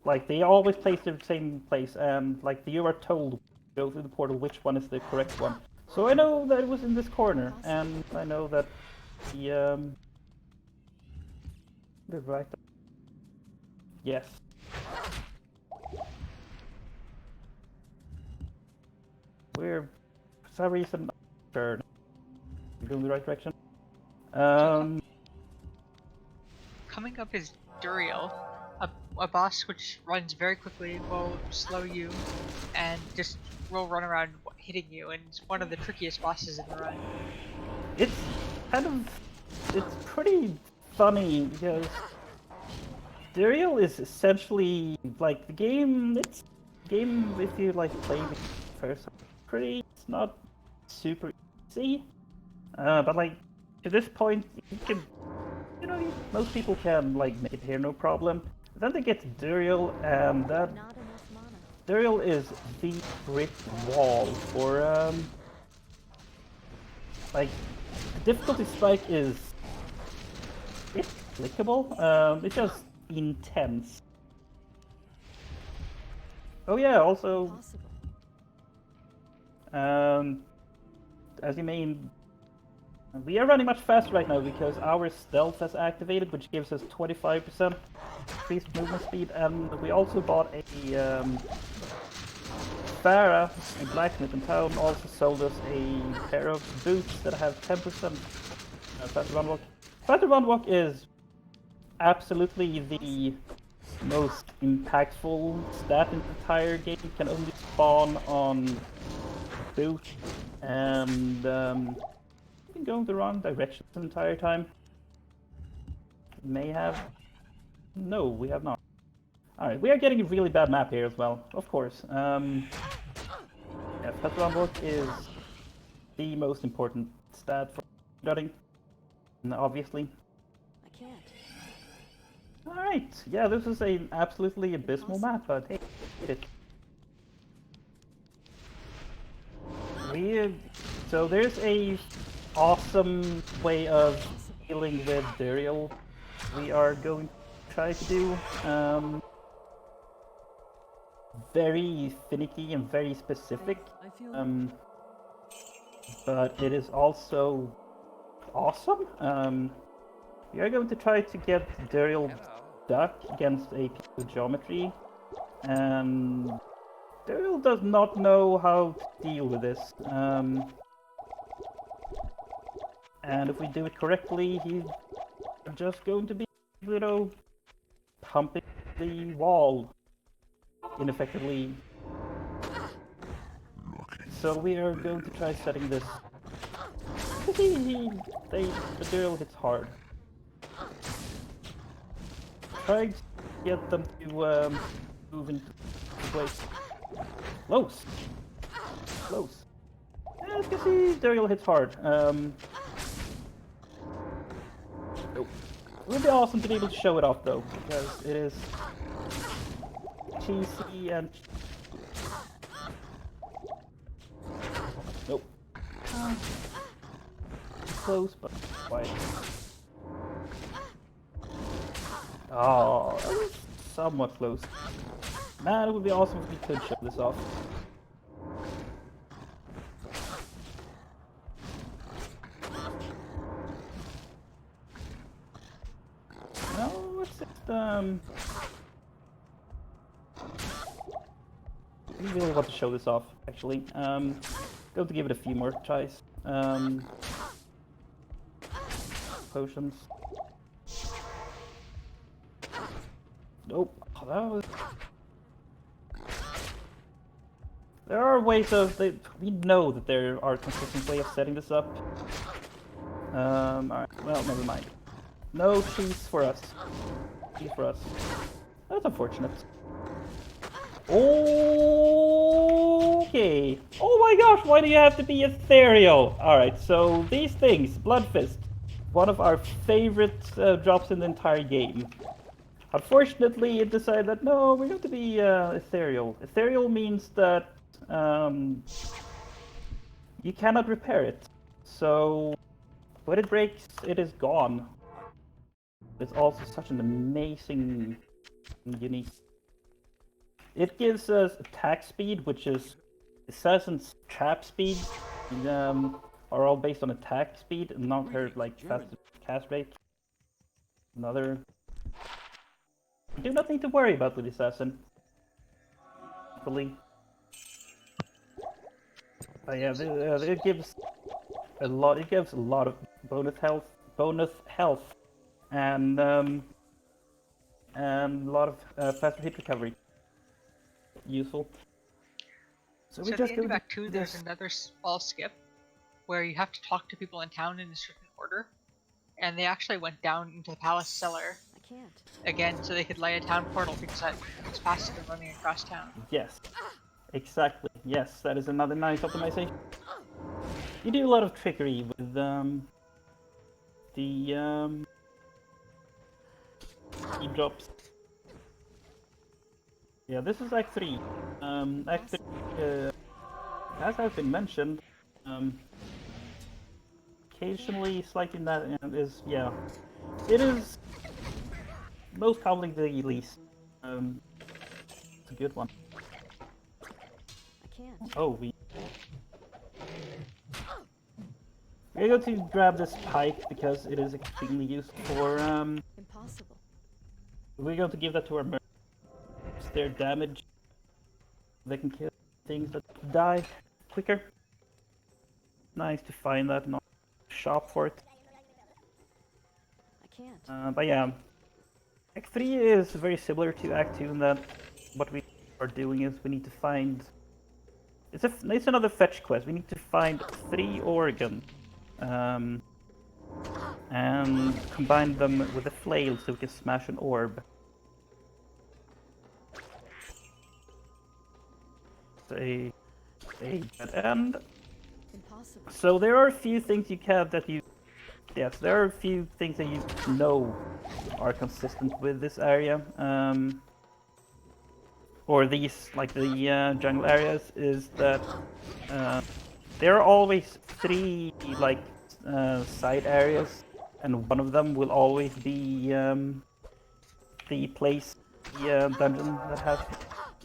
like they always place the same place, and like you are told go through the portal which one is the correct one. So I know that it was in this corner, and I know that the right. Yes. We're for some reason sure we're going the right direction. Coming up is Duriel, a boss which runs very quickly, will slow you, and just will run around hitting you, and it's one of the trickiest bosses in the run. It's pretty funny because Duriel is essentially like the game. It's game if you like play the first. It's not super easy, but like to this point, you can, most people can like make it here no problem. Then they get to Duriel, and that Not enough mana. Duriel is the brick wall for like the difficulty spike is it's clickable. It's just intense. Oh yeah, also. Possible. As you may, we are running much faster right now because our stealth has activated, which gives us 25% increased movement speed, and we also bought a Farah, a blacksmith in town, also sold us a pair of boots that have 10% faster run walk. Faster run walk is absolutely the most impactful stat in the entire game. It can only spawn on boot, and we've been going the wrong direction the entire time. May have. No, we have not. Alright, we are getting a really bad map here as well, of course. Yeah, fast run walk is the most important stat for running, obviously. I can't. Alright, yeah, this is an absolutely abysmal map, but hey, it. So there's a awesome way of dealing with Duriel we are going to try to do. Very finicky and very specific. But it is also awesome. We are going to try to get Duriel stuck against a piece of geometry, and Duriel does not know how to deal with this. And if we do it correctly, he's just going to be, pumping the wall ineffectively. So we are going to try setting this. The Duriel hits hard. Try to get them to move into place. Close. Close. As you can see, Duriel hits hard. It would be awesome to be able to show it off though, because it is cheesy and Close, but quite. Oh, that was somewhat close. Man, it would be awesome if we could show this off. No, let's just I really want to show this off, actually. Going to give it a few more tries. Potions. Nope. Oh, that was... There are ways of... We know that there are consistent ways of setting this up. Alright, well, never mind. No cheese for us. Cheese for us. That's unfortunate. Okay. Oh my gosh, why do you have to be ethereal? Alright, so these things, Blood Fist, one of our favorite drops in the entire game. Unfortunately, it decided that no, we're going to be ethereal. Ethereal means that you cannot repair it. So when it breaks, it is gone. It's also such an amazing, unique. It gives us attack speed, which is Assassin's trap speed, are all based on attack speed and not her like fast cast rate. Another. You do not need to worry about with Assassin. Hopefully. But yeah, it gives a lot. It gives a lot of bonus health, and a lot of faster hit recovery. Useful. So we at just the end go of Act 2, this. there's another small skip where you have to talk to people in town in a certain order, and they actually went down into the palace cellar I can't. again so they could lay a town portal because it's faster than running across town. Yes, exactly. Yes, that is another nice optimization. You do a lot of trickery with the speed drops. Yeah, this is Act 3. Act 3, as has been mentioned, occasionally slightly not is yeah. It is most commonly the least. It's a good one. I can't. Oh, we're going to grab this pike because it is extremely useful for Impossible. we're going to give that to our mercs. Their damage. They can kill things that die quicker. Nice to find that and shop for it. I can't. But yeah, Act 3 is very similar to Act 2 in that what we are doing is we need to find... It's another fetch quest. We need to find 3 organ and combine them with a flail so we can smash an orb. A dead end. Impossible. So there are a few things you can yes, there are a few things that you know are consistent with this area. Or these, like the jungle areas, is that there are always 3 like side areas, and one of them will always be the place, the dungeon that has the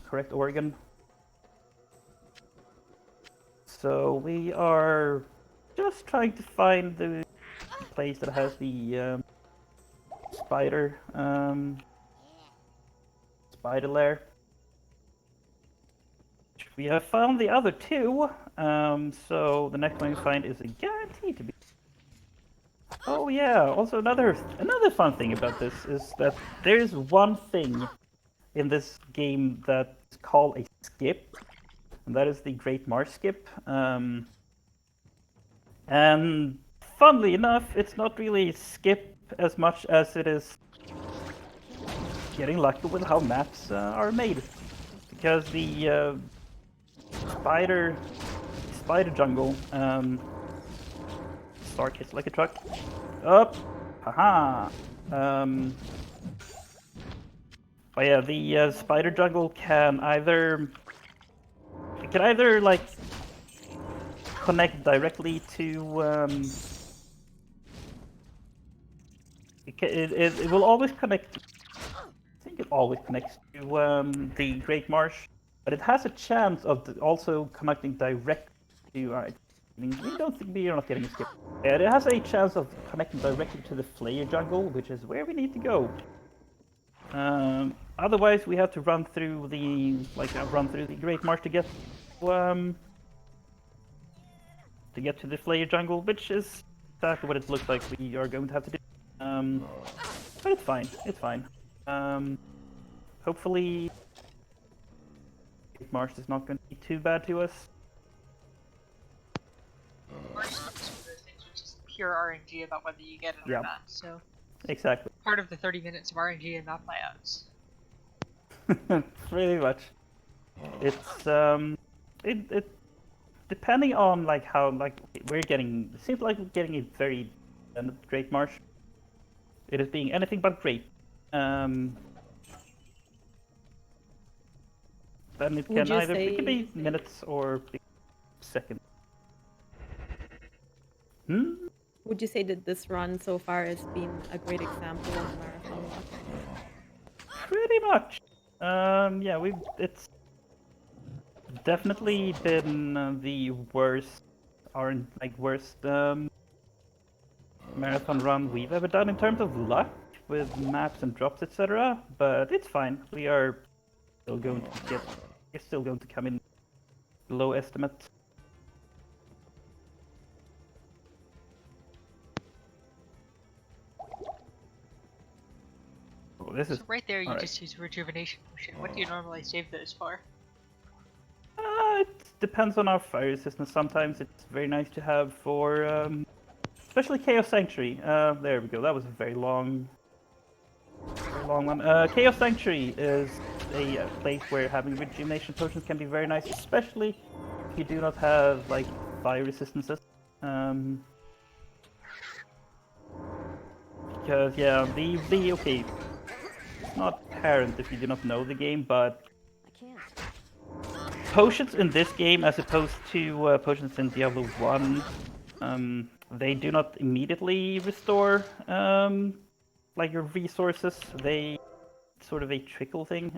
correct organ. So we are just trying to find the place that has the spider lair. We have found the other 2, so the next one we find is guaranteed to be. Oh yeah! Also another fun thing about this is that there is one thing in this game that's called a skip. And that is the Great Marsh Skip. And funnily enough, it's not really skip as much as it is getting lucky with how maps are made. Because the spider jungle Stark hits like a truck. Up! Haha! But yeah, the spider jungle can either like connect directly to. It will always connect. I think it always connects to the Great Marsh, but it has a chance of also connecting directly to. Alright, we are not getting a skip. Yeah, it has a chance of connecting directly to the Flayer jungle, which is where we need to go. Otherwise, we have to run through the Great Marsh to get to the Flayer jungle, which is exactly what it looks like we are going to have to do. But it's fine. It's fine. Hopefully, Great Marsh is not going to be too bad to us. Marsh is one of those things which is pure RNG about whether you get it or not. So Exactly. part of the 30 minutes of RNG and map layouts. Pretty much. It's it depending on like how like we're getting. It seems like we're getting a very Great Marsh. It is being anything but great. Then it can either it can be minutes or seconds. Would you say that this run so far has been a great example of marathon luck? Pretty much. Yeah, it's definitely been the worst marathon run we've ever done in terms of luck with maps and drops, etc. But it's fine. We're still going to come in below estimate. Oh, this is So right there, you alright. just use rejuvenation potion. What do you normally save those for? It depends on our fire resistance. Sometimes it's very nice to have for, especially Chaos Sanctuary. There we go. That was a very long one. Chaos Sanctuary is a place where having rejuvenation potions can be very nice, especially if you do not have like fire resistances. Because yeah, okay, it's not apparent if you do not know the game, but I can't. potions in this game, as opposed to potions in Diablo 1, they do not immediately restore like your resources. They sort of a trickle thing.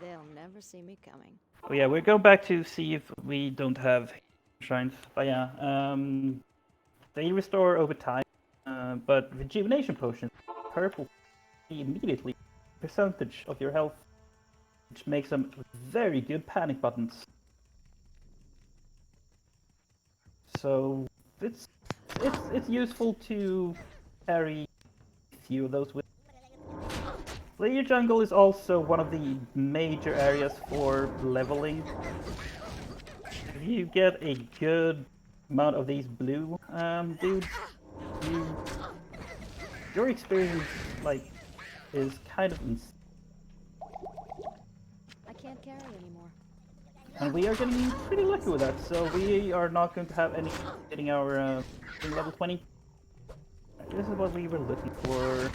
They'll never see me coming. Oh yeah, we're going back to see if we don't have shrines. But yeah, they restore over time. But rejuvenation potions, purple, immediately percentage of your health, which makes them very good panic buttons. So it's useful to carry a few of those with. Lair jungle is also one of the major areas for leveling. If you get a good amount of these blue dudes, your experience like is kind of insane. I can't carry anymore. And we are getting pretty lucky with that, so we are not going to have any getting our level 20. This is what we were looking for.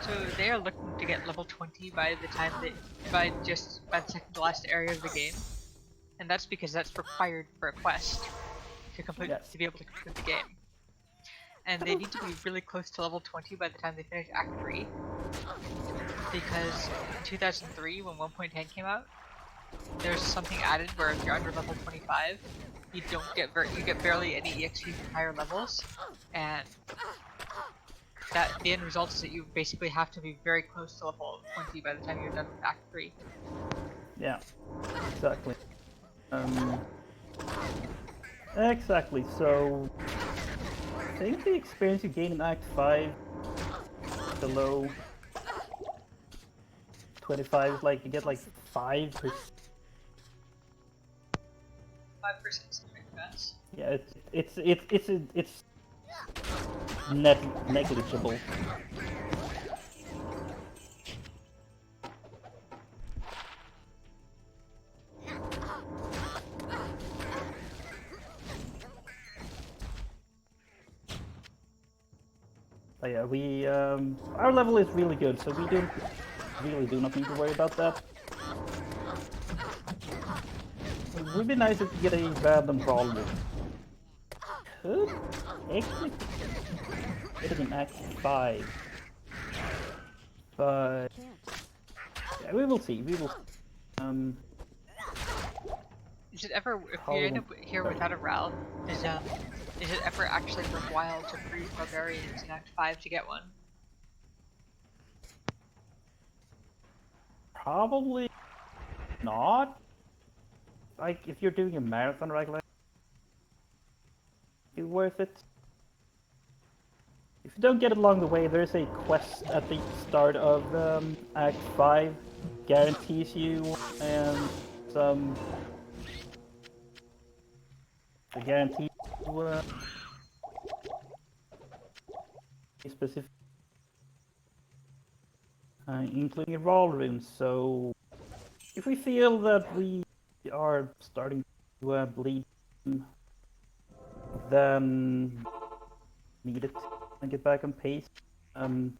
So they are looking to get level 20 by the the second to last area of the game, and that's because that's required for a quest to complete to be able to complete the game. And they need to be really close to level 20 by the time they finish Act 3, because in 2003, when 1.10 came out, there's something added where if you're under level 25, you get barely any EXP from higher levels, and the end result is that you basically have to be very close to level 20 by the time you're done with Act 3. Yeah, exactly. Exactly, so I think the experience you gain in Act 5 below 25 is like you get like 5%. 5% something like that. Yeah, it's negligible. But yeah, we our level is really good, so we really do not need to worry about that. would be nice if we get a random brawl room. Could actually get it in Act 5. But yeah, we will see. We will see. Is it ever, if you end up here without a RAL, is it ever actually worthwhile to breed barbarians in Act 5 to get one? Probably not. Like, if you're doing a marathon regular, it's worth it. If you don't get it along the way, there's a quest at the start of Act 5. Guarantees you some... guarantees you specific... including a roll rune, so... If we feel that we are starting to bleed, then need it and get back on pace. And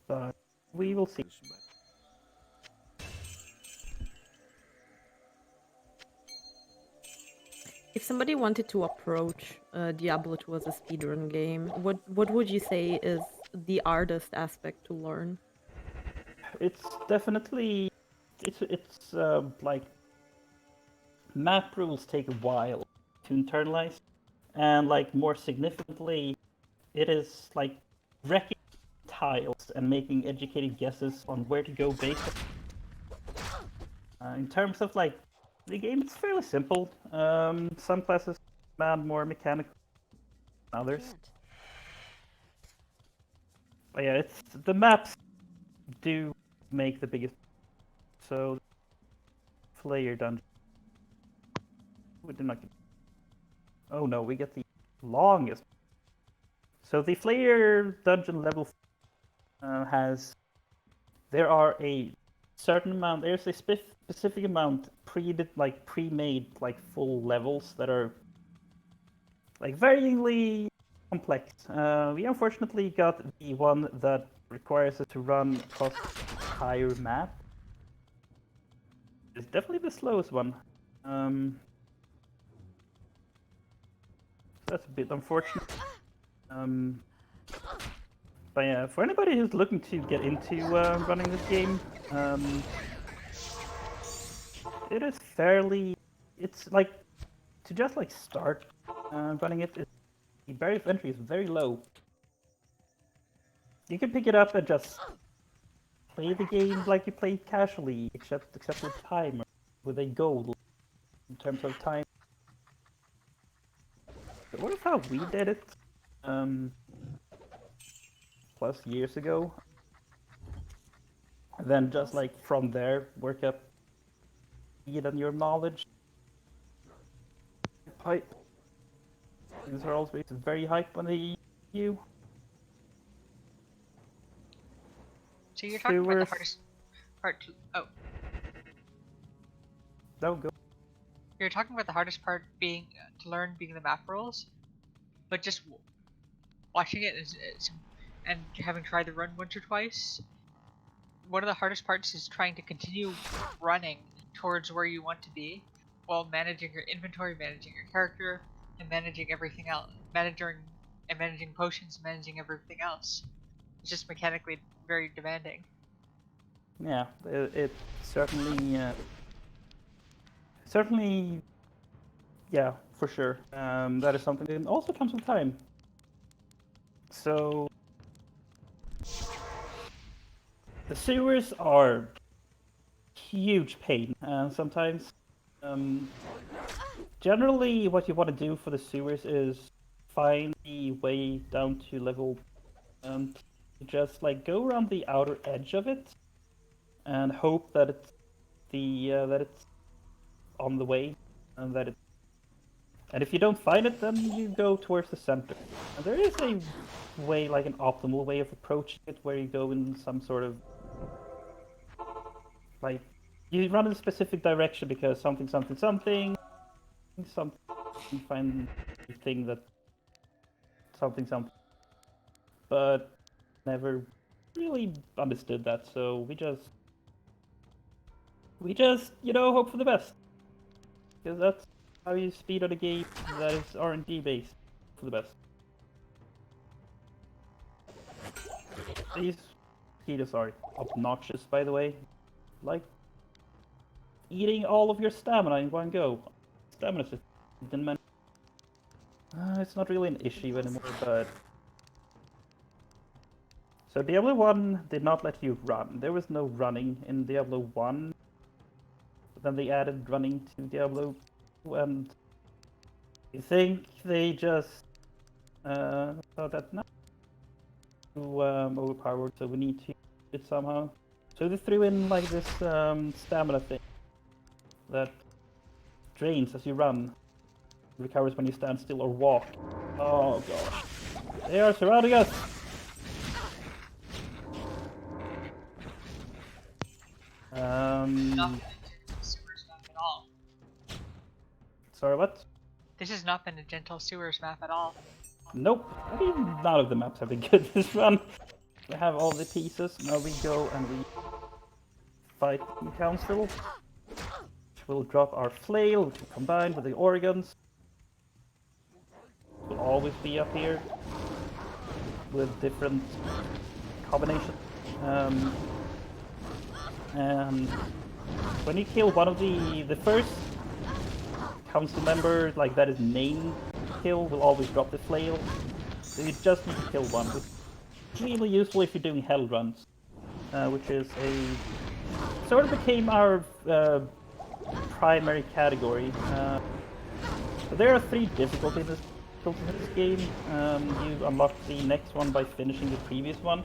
but we will see. If somebody wanted to approach Diablo 2 as a speedrun game, what would you say is the hardest aspect to learn? It's definitely it's like map rules take a while to internalize, and like more significantly, it is like wrecking tiles and making educated guesses on where to go based on. In terms of like the game, it's fairly simple. Some classes demand more mechanical than others. But yeah, it's the maps do make the biggest. So, Flayer dungeon. We did not get. Oh no, we get the longest. So the Flayer dungeon level has. There are a certain amount. There's a specific amount pre-made like full levels that are like varyingly complex. We unfortunately got the one that requires us to run across the entire map. It's definitely the slowest one. That's a bit unfortunate. But yeah, for anybody who's looking to get into running this game, it is fairly. It's like to just like start running it. The barrier of entry is very low. You can pick it up and just play the game like you play casually, except with time or with a goal in terms of time. So what is how we did it? Plus years ago. And then just like from there, work up speed and your knowledge. These are always very hype when they you. So you're talking about the hardest part to... Oh. No, go. You're talking about the hardest part being to learn being the map rules, but just watching it and having tried the run once or twice, one of the hardest parts is trying to continue running towards where you want to be while managing your inventory, managing your character, and managing everything else. Managing potions, managing everything else. It's just mechanically very demanding. Yeah, it certainly, yeah, for sure. That is something that also comes with time. So the sewers are huge pain, and sometimes, generally, what you want to do for the sewers is find the way down to level, just like go around the outer edge of it, and hope that it's that it's on the way, and that it. And if you don't find it, then you go towards the center. And there is a way, like an optimal way of approaching it, where you go in some sort of like you run in a specific direction because something, you find the thing that something, but never really understood that. So we just we just, you know, hope for the best. Because that's how you speed on a game that is RNG based. For the best. These mosquitoes are obnoxious, by the way. Like eating all of your stamina in one go. Stamina just didn't mention. It's not really an issue anymore, but so Diablo 1 did not let you run. There was no running in Diablo 1. But then they added running to Diablo 2, and I think they just thought that now too overpowered, so we need to use it somehow. So they threw in like this stamina thing that drains as you run, recovers when you stand still or walk. Oh gosh, they are surrounding us! Not been a gentle sewers map at all. Sorry, what? This has not been a gentle sewers map at all. Nope. I mean, none of the maps have been good this run. We have all the pieces. Now we go and we fight the council. Which will drop our flail, which will combine with the organs. Will always be up here with different combinations. And when you kill one of the first council member, like that is main kill, will always drop the flail. So you just need to kill one, which is really useful if you're doing hell runs, which is a sort of became our primary category. So there are 3 difficulties in this game. You unlock the next one by finishing the previous one.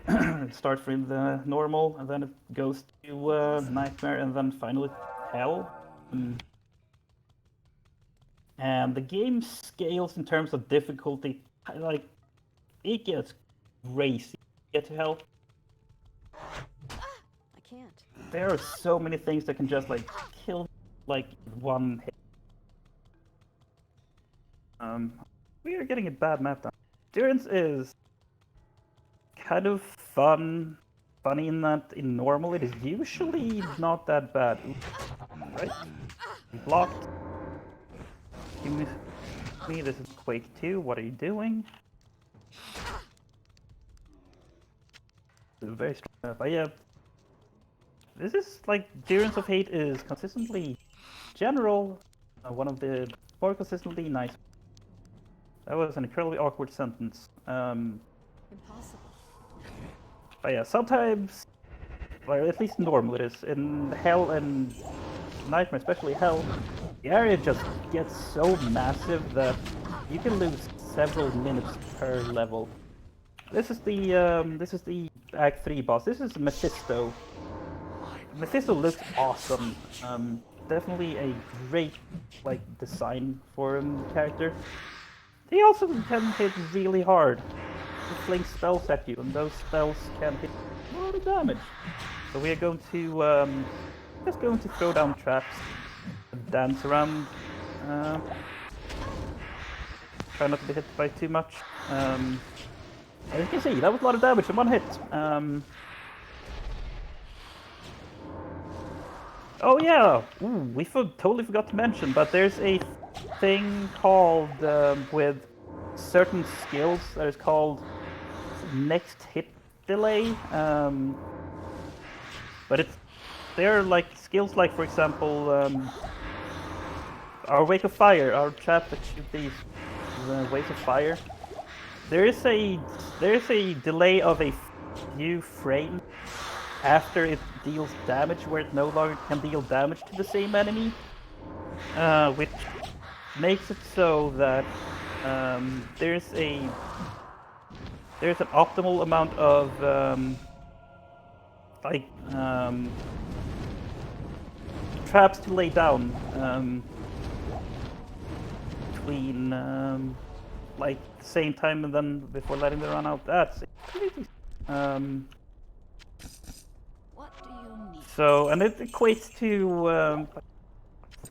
It starts with normal, and then it goes to nightmare, and then finally hell. And the game scales in terms of difficulty. Like, it gets crazy. Get to hell. I can't. There are so many things that can just like kill like one hit. We are getting a bad map down. Durance is kind of funny in that in normal it is usually not that bad. Right? Blocked. Excuse me, this is Quake 2. What are you doing? This is very strong. But yeah, this is like Durance of Hate is consistently general. One of the more consistently nice. That was an incredibly awkward sentence. Impossible. But yeah, sometimes, or at least normal it is, in Hell and Nightmare, especially Hell, the area just gets so massive that you can lose several minutes per level. This is the Act 3 boss. This is Mephisto. Mephisto looks awesome. Definitely a great like design for a character. He also can hit really hard. He flings spells at you, and those spells can hit a lot of damage. So we are going to just going to throw down traps, dance around. Try not to be hit by too much. As you can see, that was a lot of damage in one hit. Oh yeah, we totally forgot to mention, but there's a thing called with certain skills that is called next hit delay. But they're like skills like, for example, our Wake of Fire, our trap that shoot these waves of fire. There's a delay of a few frames after it deals damage, where it no longer can deal damage to the same enemy, which makes it so that there's an optimal amount of traps to lay down between like the same time and then before letting them run out. That's What do you need? so, and it equates to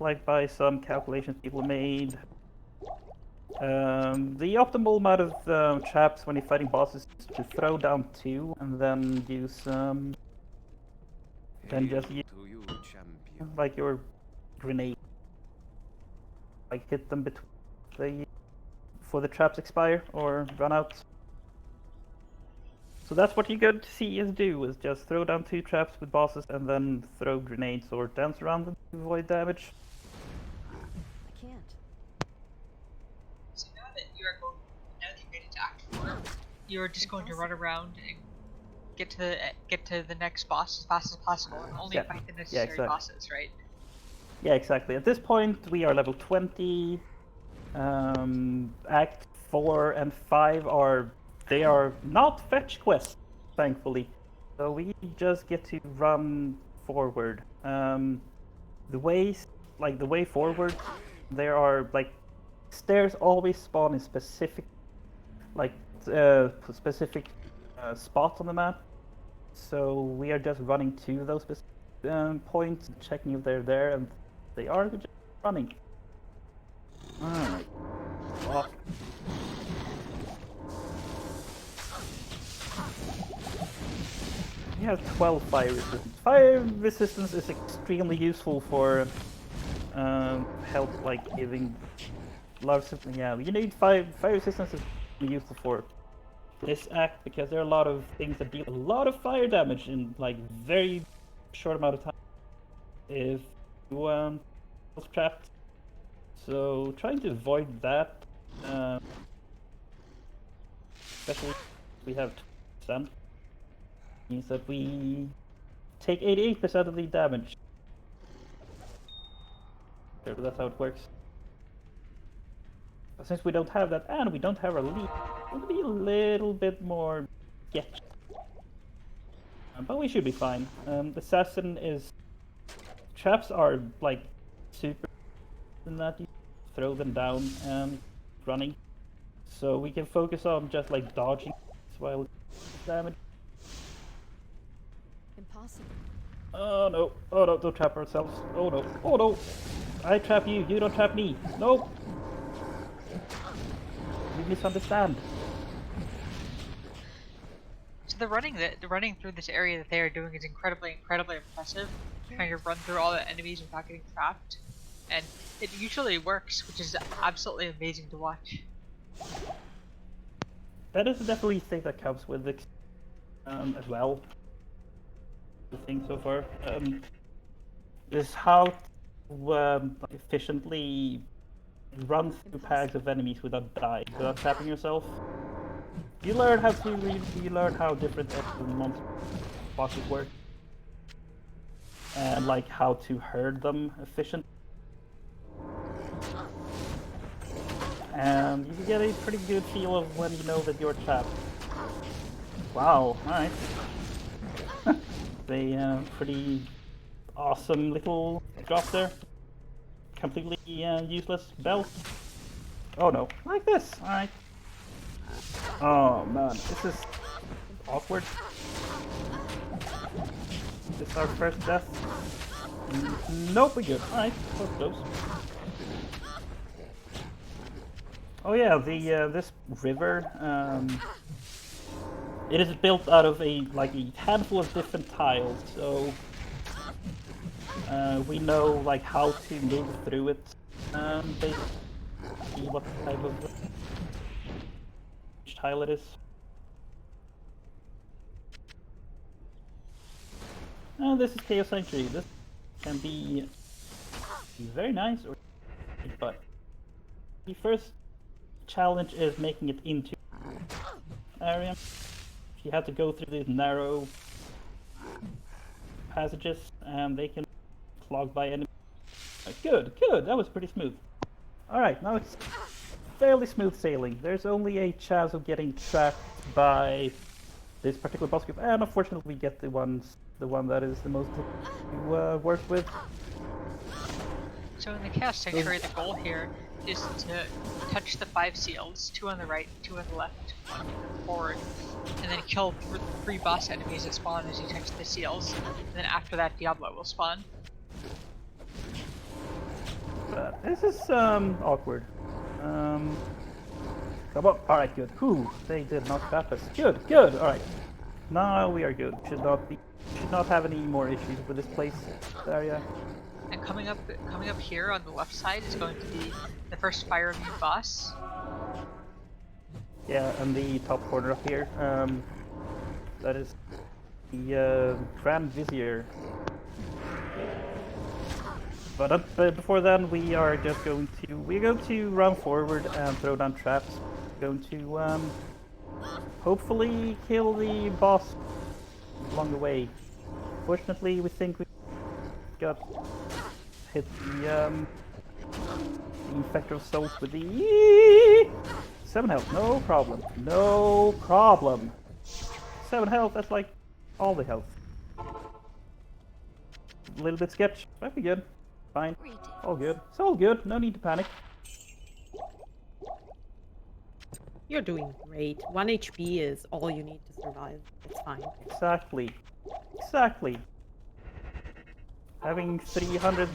like by some calculations people made. The optimal amount of traps when you're fighting bosses is to throw down 2 and then use then just use to you, champion. like your grenade, like hit them between before the traps expire or run out. So that's what you get to see us do, is just throw down 2 traps with bosses and then throw grenades or dance around them to avoid damage. I can't. So now that you are going, now that you made it to Act 4, you're just going to run around and get to the next boss as fast as possible, and only Yeah. fight the necessary exactly. bosses, right? Yeah, exactly. At this point, we are level 20. Act 4 and 5 they are not fetch quests, thankfully. So we just get to run forward. The way forward, there are like stairs always spawn in specific spots on the map. So we are just running to those specific points, checking if they're there, and they are just running. Alright. Walk. We have 12 fire resistance. Fire resistance is extremely useful for help, like giving lots of. Yeah, you need fire resistance is useful for this act because there are a lot of things that deal a lot of fire damage in like very short amount of time. If you was trapped, so trying to avoid that, especially if we have 2%, means that we take 88% of the damage. So that's how it works. But since we don't have that, and we don't have a lead, it'll be a little bit more sketchy. But we should be fine. Assassin is... Traps are, like, super in that you throw them down and running. So we can focus on just, like, dodging while damage. Impossible. Oh no, don't trap ourselves. Oh no, I trap you, you don't trap me. No! You misunderstand. So the running through this area that they are doing is incredibly impressive. Trying to run through all the enemies without getting trapped, and it usually works, which is absolutely amazing to watch. That is definitely a thing that comes with it as well. The thing so far is how to efficiently run through packs of enemies without dying, without trapping yourself. You learn how different monster bosses work, and like how to herd them efficiently. And you can get a pretty good feel of when you know that you're trapped. Wow, alright. They pretty awesome little drop there. Completely useless belt. Oh no, like this, alright. Oh man, this is awkward. This is our first death. Nope, we're good. Alright, close. Oh yeah, this river, it is built out of a handful of different tiles, so we know like how to move through it. Basically, see what type of tile it is. This is Chaos Sanctuary. This can be very nice, but the first challenge is making it into area. You have to go through these narrow passages, and they can clogged by enemies. Good, that was pretty smooth. Alright, now it's fairly smooth sailing. There's only a chance of getting trapped by this particular boss group, and unfortunately we get the one that is the most to work with. So in the Chaos Sanctuary, the goal here is to touch the 5 seals, 2 on the right, 2 on the left, 1 forward, and then kill 3 boss enemies that spawn as you touch the seals, and then after that Diablo will spawn. This is awkward. Come on, alright, good. Whew, they did not trap us. Good, alright. Now we are good. Should not be should not have any more issues with this place area. And coming up here on the left side is going to be the first fire immune boss. Yeah, and the top corner up here. That is the Grand Vizier. But before then, we are just going to run forward and throw down traps. We're going to hopefully kill the boss along the way. Fortunately, we think we got hit the Infector of Souls with the 7 health. No problem. No problem. 7 health. That's like all the health. A little bit sketch. Might be good. Fine. All good. It's all good. No need to panic. You're doing great. 1 HP is all you need to survive. It's fine. Exactly. Exactly. Having 300...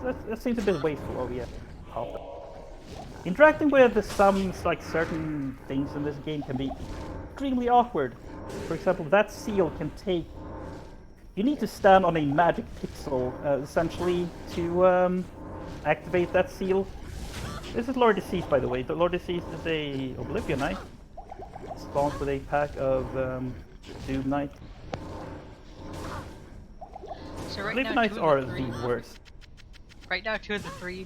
that seems a bit wasteful. Oh, yeah. Interacting with some, like, certain things in this game can be extremely awkward. For example, that seal can take... You need to stand on a magic pixel, essentially, to activate that seal. This is Lord Deceased, by the way. The Lord Deceased is a Oblivion Knight. Spawns with a pack of Doom Knight. So right Oblivion now, Knights are the worst. Right now, 2 of the 3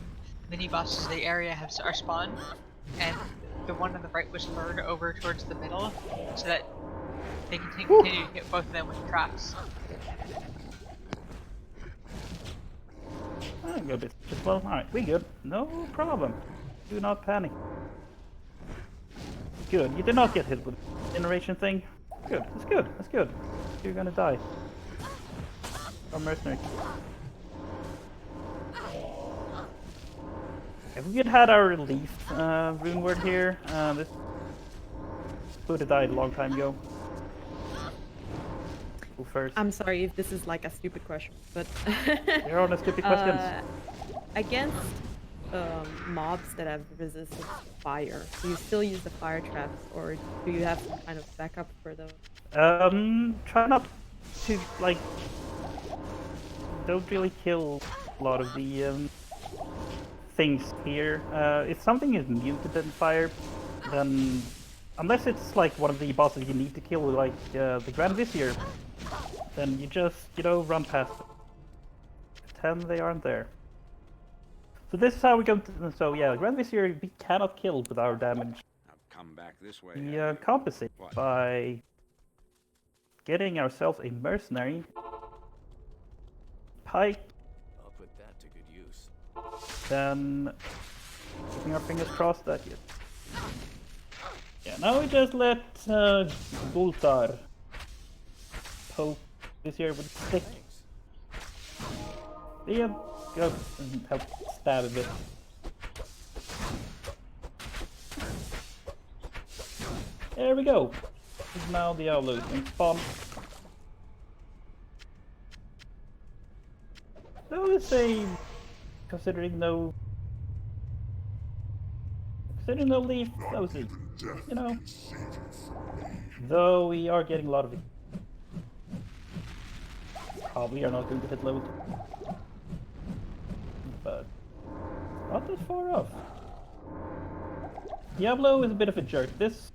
mini bosses of the area are spawned, and the one on the right was lured over towards the middle, so that they can continue to hit both of them with traps. Go a bit. Well, alright, we good. No problem. Do not panic. Good. You did not get hit with the generation thing. Good. That's good. That's good. You're gonna die. Oh, mercenary. If we had had our relief rune word here, this would have died a long time ago. Who first? I'm sorry if this is like a stupid question, but You're on a stupid questions. against mobs that have resistance to fire, do you still use the fire traps, or do you have some kind of backup for those? Try not to, like, don't really kill a lot of the things here. If something is muted in fire, then unless it's like one of the bosses you need to kill, like the Grand Vizier, then you just, you know, run past them. Pretend they aren't there. So this is how we go to, so yeah, Grand Vizier we cannot kill with our damage. I've come back this way. We compensate by getting ourselves a mercenary pike, I'll put that to good use. then keeping our fingers crossed that yes. Yeah, now we just let Gultar poke this here with a stick. Yeah, go and help stab a bit. There we go. This is now Diablo in spawn. So let's say, considering no leaf, no seed. You know, though we are getting a lot of it. Probably are not going to hit level 2. But not that far off. Diablo is a bit of a jerk. This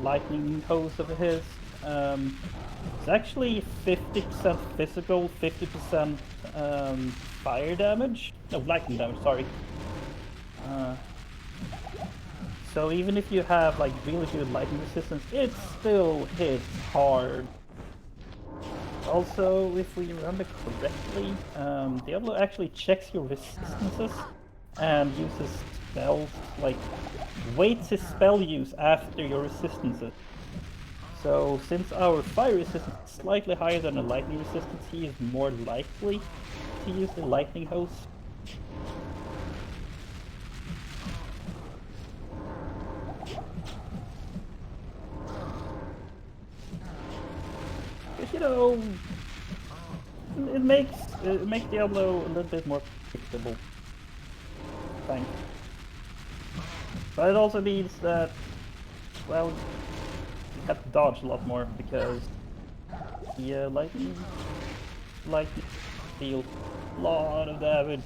lightning hose of his it's actually 50% physical, 50% fire damage. No, lightning damage, sorry. So even if you have like really good lightning resistance, it still hits hard. Also, if we remember correctly, Diablo actually checks your resistances and uses spells, like waits his spell use after your resistances. So since our fire resistance is slightly higher than a lightning resistance, he is more likely to use the lightning hose. Because, you know, it makes Diablo a little bit more predictable. Thanks. But it also means that, well, you have to dodge a lot more because Yeah, lightning deals a lot of damage.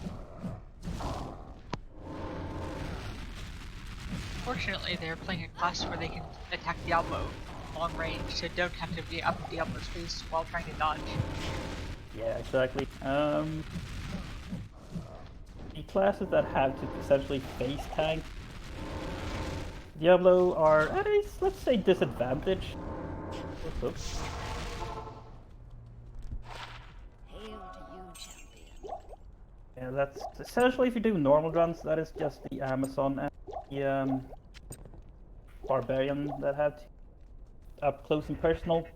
Fortunately, they're playing a class where they can attack Diablo long range, so don't have to be up in Diablo's face while trying to dodge. Yeah, exactly. The classes that have to essentially face tank Diablo are at a, let's say, disadvantage. Oops. Hail to you, champion. Yeah, that's essentially if you do normal runs, that is just the Amazon and the Barbarian that have to up close and personal.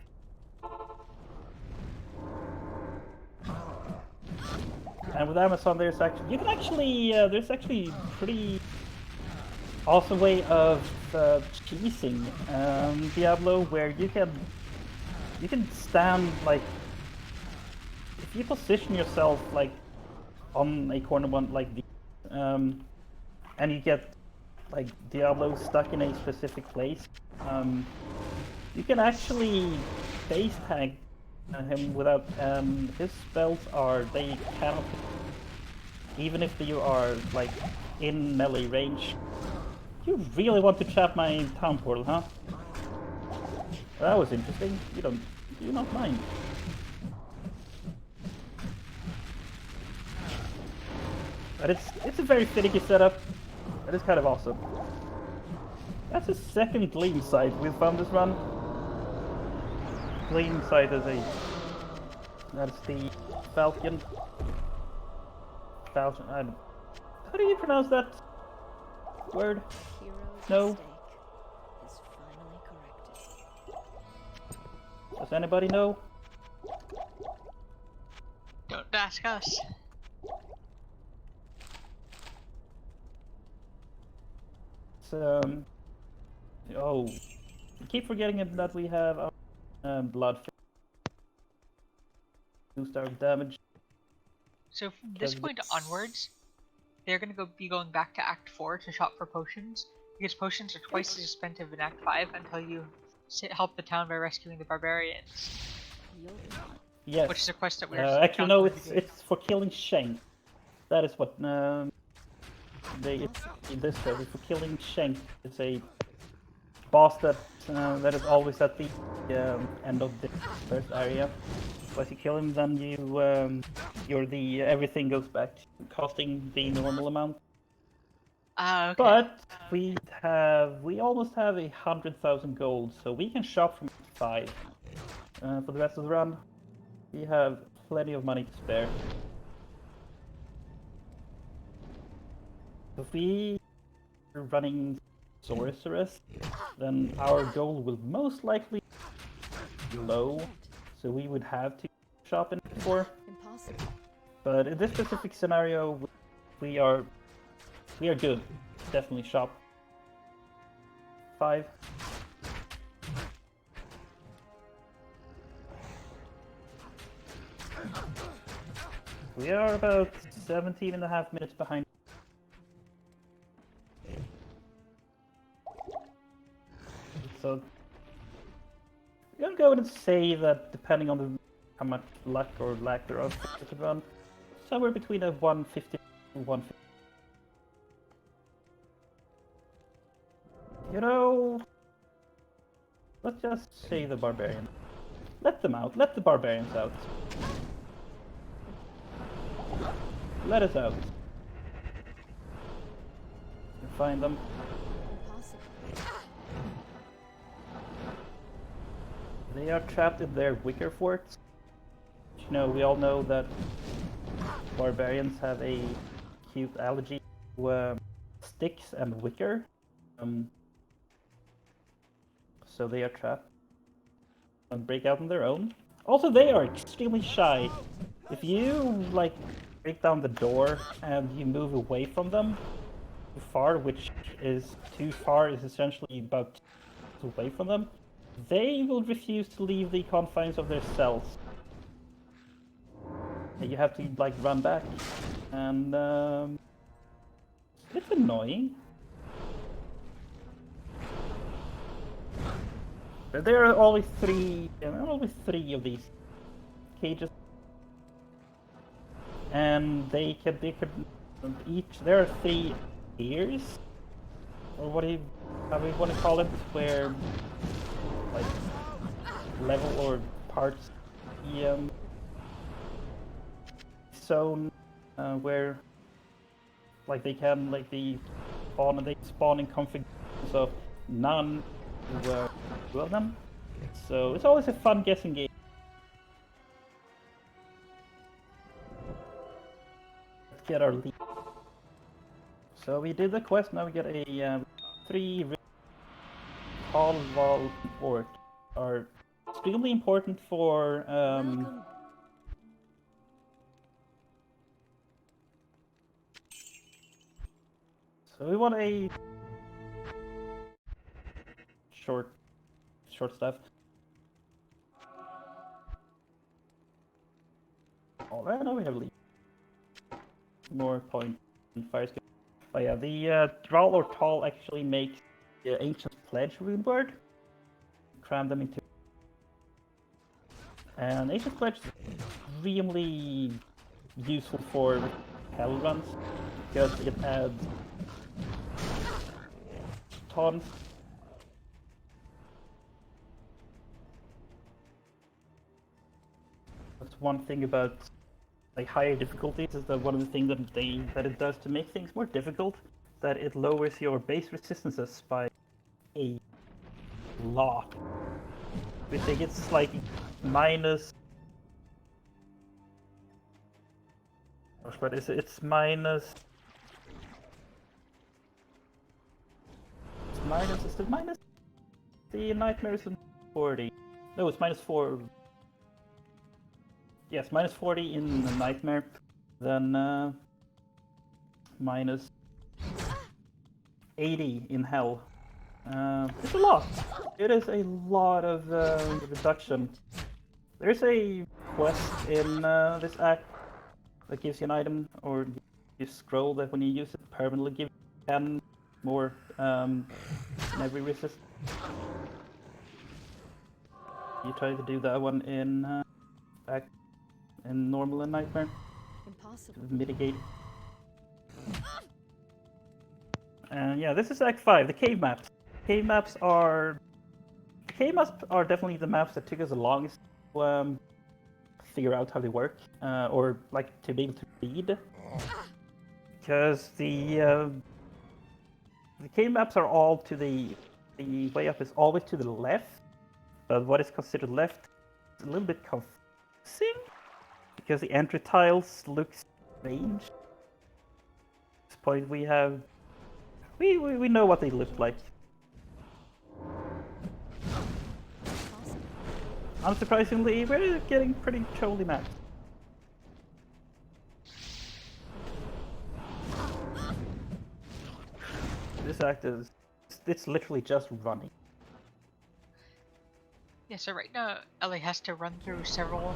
And with Amazon, there's actually there's actually pretty awesome way of cheesing Diablo, where you can stand like if you position yourself like on a corner one like this, and you get like Diablo stuck in a specific place, you can actually face tag him without his spells they cannot, even if you are like in melee range. You really want to trap my town portal, huh? That was interesting. You do not mind. But it's a very finicky setup. That is kind of awesome. That's the second gleam site we've found this run. Gleam site is that's the Falcon. How do you pronounce that word? Hero's No. mistake is finally corrected. Does anybody know? Don't ask us. It's oh, I keep forgetting that we have our blood boost our damage. So from this point onwards, they're going to be going back to Act 4 to shop for potions, because potions are twice as expensive in Act 5 until you help the town by rescuing the barbarians. Yes. Which is a quest that we're actually no, it's for killing Shank. That is what in this server for killing Shank. It's a boss that is always at the end of the first area. Once you kill him, then everything goes back to costing the normal amount. Okay. But we almost have 100,000 gold, so we can shop from 5 for the rest of the run. We have plenty of money to spare. If we are running sorceress, then our goal will most likely be low, so we would have to shop in for. Impossible. But in this specific scenario, we are good. Definitely shop 5. We are about 17.5 minutes behind. So I'm gonna go ahead and say that depending on how much luck or lack thereof we could run, somewhere between a 150 and 150. You know, let's just say the barbarian. Let them out. Let the barbarians out. Let us out. And find them. Impossible. They are trapped in their wicker forts. You know, we all know that barbarians have a cute allergy to sticks and wicker. So they are trapped and break out on their own. Also, they are extremely shy. If you like break down the door and you move away from them too far, which is too far is essentially about 2 meters away from them, they will refuse to leave the confines of their cells. You have to like run back, and it's annoying. But there are always three of these cages, and they could each. There are 3 tiers, or how do you want to call it, where like level or parts the zone where like they can like they spawn in configurations of none were two of them. So it's always a fun guessing game. Let's get our lead. So we did the quest. Now we get a 3 tall wall fort. Are extremely important for so we want a short stuff. Alright, now we have lead. More point and fire skill. But yeah, the Droll or Tall actually makes the Ancient Pledge rune word. Cram them into. And Ancient Pledge is extremely useful for hell runs because it adds taunt. That's one thing about like higher difficulties is that one of the things that it does to make things more difficult, that it lowers your base resistances by a lot. I think it's like minus. What is it? It's minus. It's minus. Is it minus? The nightmare is 40. No, it's minus 4. Yes, minus 40 in the nightmare, then minus 80 in hell. It's a lot. It is a lot of reduction. There's a quest in this act that gives you an item, or you scroll that when you use it permanently gives you 10 more in every resist. You try to do that one in act. In normal and nightmare. Impossible. To mitigate. And yeah, this is Act 5, the cave maps. Cave maps are definitely the maps that took us the longest to figure out how they work, or like to be able to read. Because the cave maps are all to the way up is always to the left, but what is considered left is a little bit confusing. Because the entry tiles look strange. At this point we know what they look like. Unsurprisingly, we're getting pretty trolly maps. This act it's literally just running. Yeah, so right now Ellie has to run through several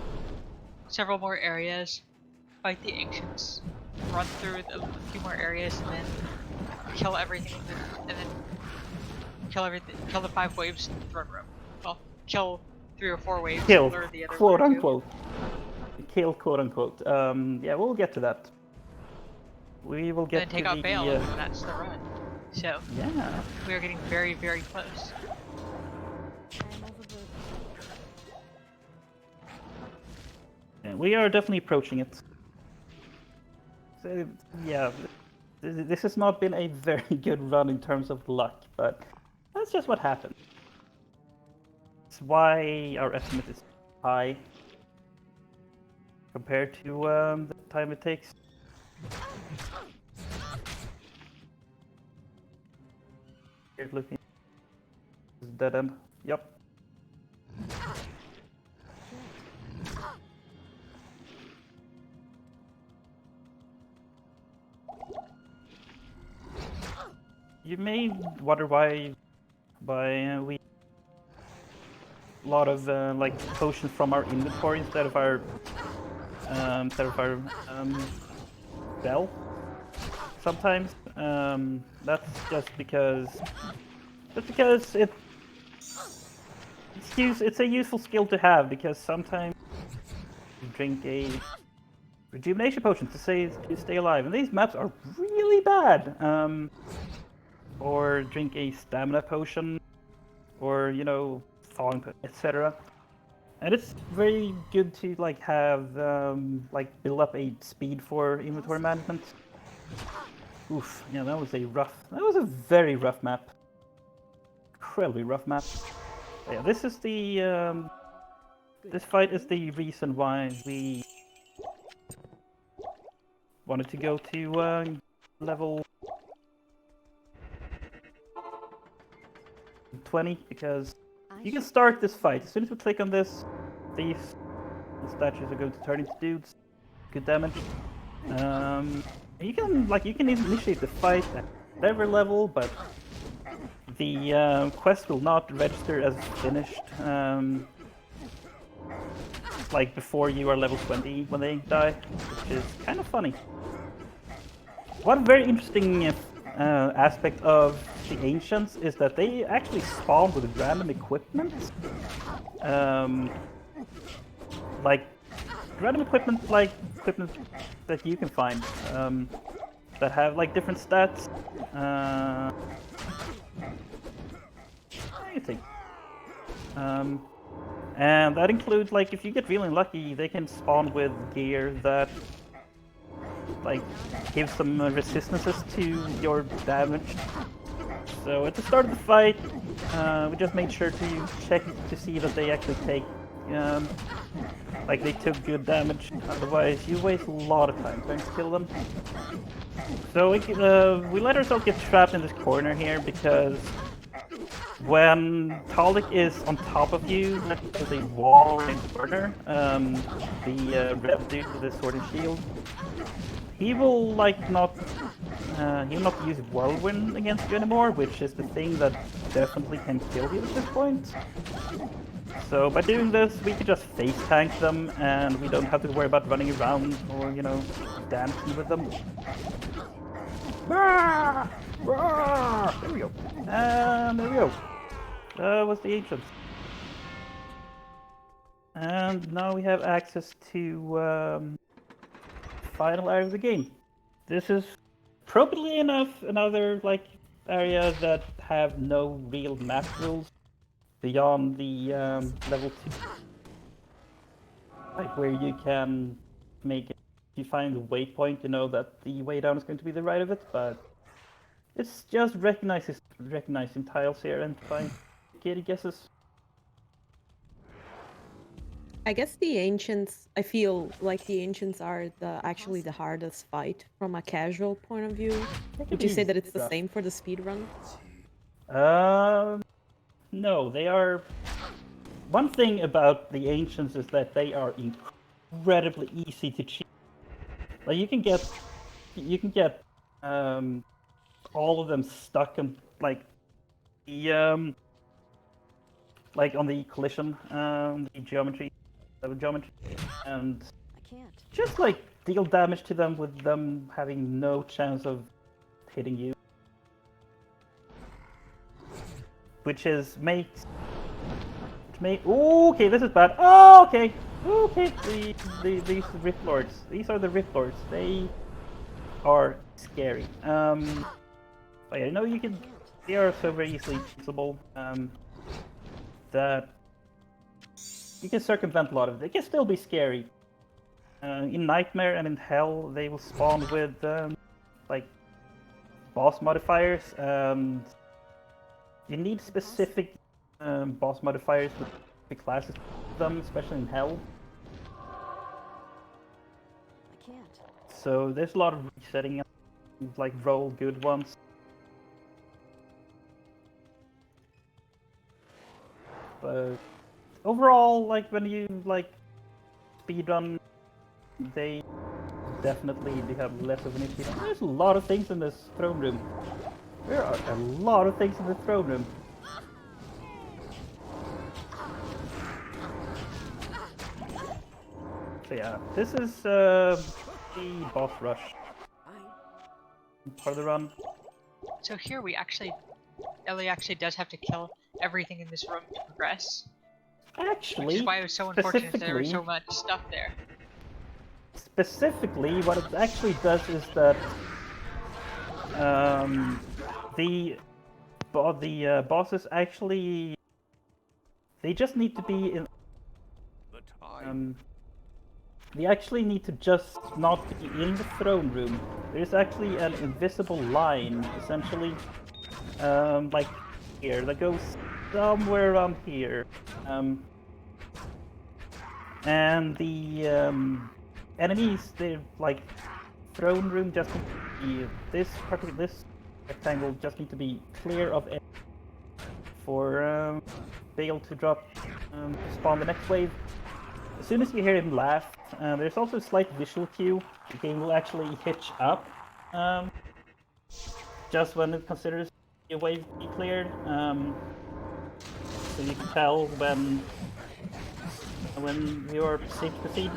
more areas, fight the ancients, run through a few more areas, and then kill everything, and then kill the 5 waves in the throne room. Well, kill 3 or 4 waves. Kill, The other quote 1 or 2. unquote. Kill, quote unquote. Yeah, we'll get to that. We will get and then take to out Baal, and that's the run. So yeah, we are getting very, very close. yeah, we are definitely approaching it. So, yeah, this has not been a very good run in terms of luck, but that's just what happened. It's why our estimate is high compared to the time it takes. Here's looking. Dead end. Yep. You may wonder why we a lot of like potions from our inventory instead of our bell. Sometimes that's just because it's a useful skill to have, because sometimes drink a rejuvenation potion to stay alive. And these maps are really bad. Or drink a stamina potion, or thawing, etc. And it's very good to like have build up a speed for inventory management. Oof, yeah, that was a very rough map. Incredibly rough map. But yeah, this is the this fight is the reason why we wanted to go to level 20, because you can start this fight. As soon as we click on this, the statues are going to turn into dudes. Good damage. You can initiate the fight at whatever level, but the quest will not register as finished. Like before you are level 20 when they die, which is kind of funny. One very interesting aspect of the Ancients is that they actually spawn with random equipment. Like random equipment, like equipment that you can find that have like different stats. I think. And that includes, like, if you get really lucky, they can spawn with gear that like gives some resistances to your damage. So at the start of the fight, we just made sure to check to see that they actually take, like they took good damage. Otherwise, you waste a lot of time trying to kill them. So we let ourselves get trapped in this corner here because when Talik is on top of you, there's a wall in the corner. The red dude with the sword and shield. He will he'll not use Whirlwind against you anymore, which is the thing that definitely can kill you at this point. So by doing this, we can just face tank them, and we don't have to worry about running around or, dancing with them. There we go. And there we go. That was the Ancients. And now we have access to final area of the game. This is appropriately enough another area that have no real map rules beyond the level 2. Like where you can make it, if you find the waypoint, you know that the way down is going to be the right of it, but it's just recognizing tiles here and trying to get guesses. I guess the Ancients, I feel like the Ancients are actually the hardest fight from a casual point of view. Would you say that it's the same for the speedrun? No, they are... One thing about the Ancients is that they are incredibly easy to cheat. Like you can get all of them stuck in the like on the collision, the geometry, and just deal damage to them with them having no chance of hitting you, which makes. Okay, this is bad. Oh, okay. These Rift Lords. These are the Rift Lords. They are scary. But yeah, they are so very easily cheatable. That you can circumvent a lot of it. They can still be scary. In Nightmare and in Hell, they will spawn with boss modifiers, and you need specific boss modifiers with the classes of them, especially in Hell. So there's a lot of resetting, roll good ones. But overall, when you speedrun, they definitely become less of an issue. There's a lot of things in this throne room. There are a lot of things in the throne room. So yeah, this is the boss rush part of the run. So here Ellie actually does have to kill everything in this room to progress. Actually, which is why it was so unfortunate that there was so much stuff there. specifically, what it actually does is that the bosses actually they just need to be in. The time. They actually need to just not be in the throne room. There's actually an invisible line, essentially, like here, that goes somewhere around here. And the enemies, they're like throne room just need to be, this rectangle just need to be clear of it for Baal to drop, spawn the next wave. As soon as you hear him laugh, there's also a slight visual cue. The game will actually hitch up just when it considers a wave to be cleared. So you can tell when you're safe to proceed.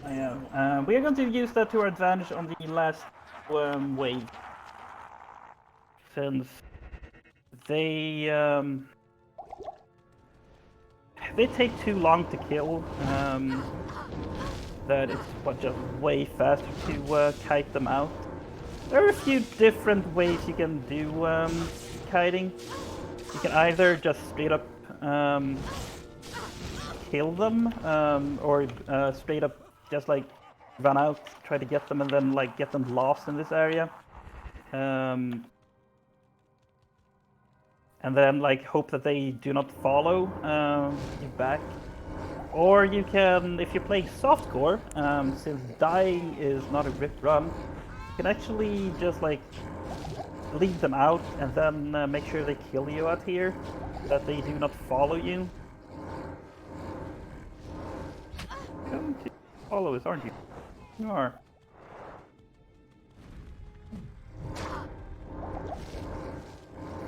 Yeah, we are going to use that to our advantage on the last wave. Since they take too long to kill, that it's just way faster to kite them out. There are a few different ways you can do kiting. You can either just straight up kill them, or straight up just like run out, try to get them, and then like get them lost in this area. And then like hope that they do not follow you back. Or you can, if you're playing softcore, since dying is not a rip run, you can actually just like lead them out and then make sure they kill you out here, that they do not follow you. You're going to follow us, aren't you? You are.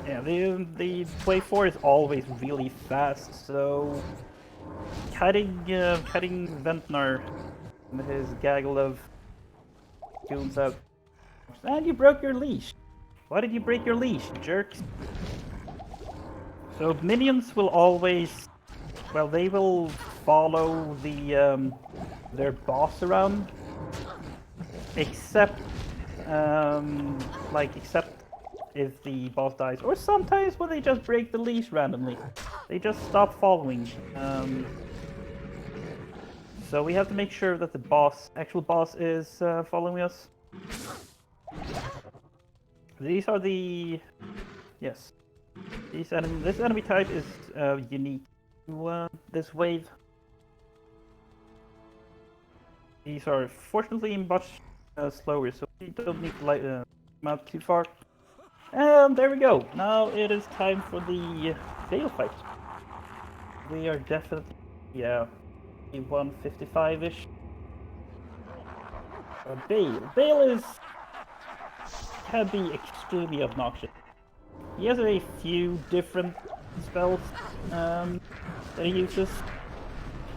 Yeah, the wave 4 is always really fast, so cutting Ventnor and his gaggle of goons out. And you broke your leash. Why did you break your leash, jerks? So minions will always, well, they will follow the their boss around, except if the boss dies, or sometimes when they just break the leash randomly. They just stop following. So we have to make sure that the actual boss is following us. These are the... yes. This enemy type is unique to this wave. These are fortunately much slower, so we don't need to light them out too far. And there we go. Now it is time for the Baal fight. We are definitely, yeah, 155-ish. Baal can be extremely obnoxious. He has a few different spells that he uses.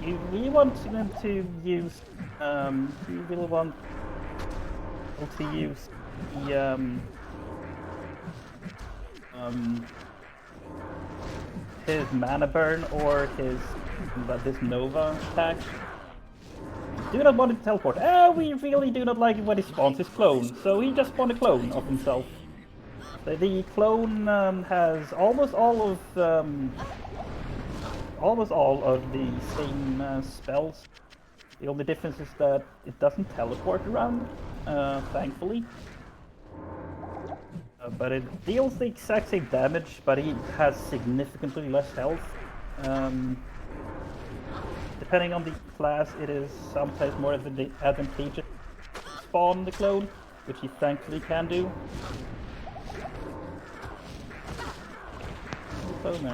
You really want him to use. You really want to use the his mana burn or this Nova attack. Do not want to teleport. We really do not like it when he spawns his clone, so he just spawned a clone of himself. The clone has almost all of the same spells. The only difference is that it doesn't teleport around, thankfully. But it deals the exact same damage, but he has significantly less health. Depending on the class, it is sometimes more advantageous to spawn the clone, which he thankfully can do. Clone.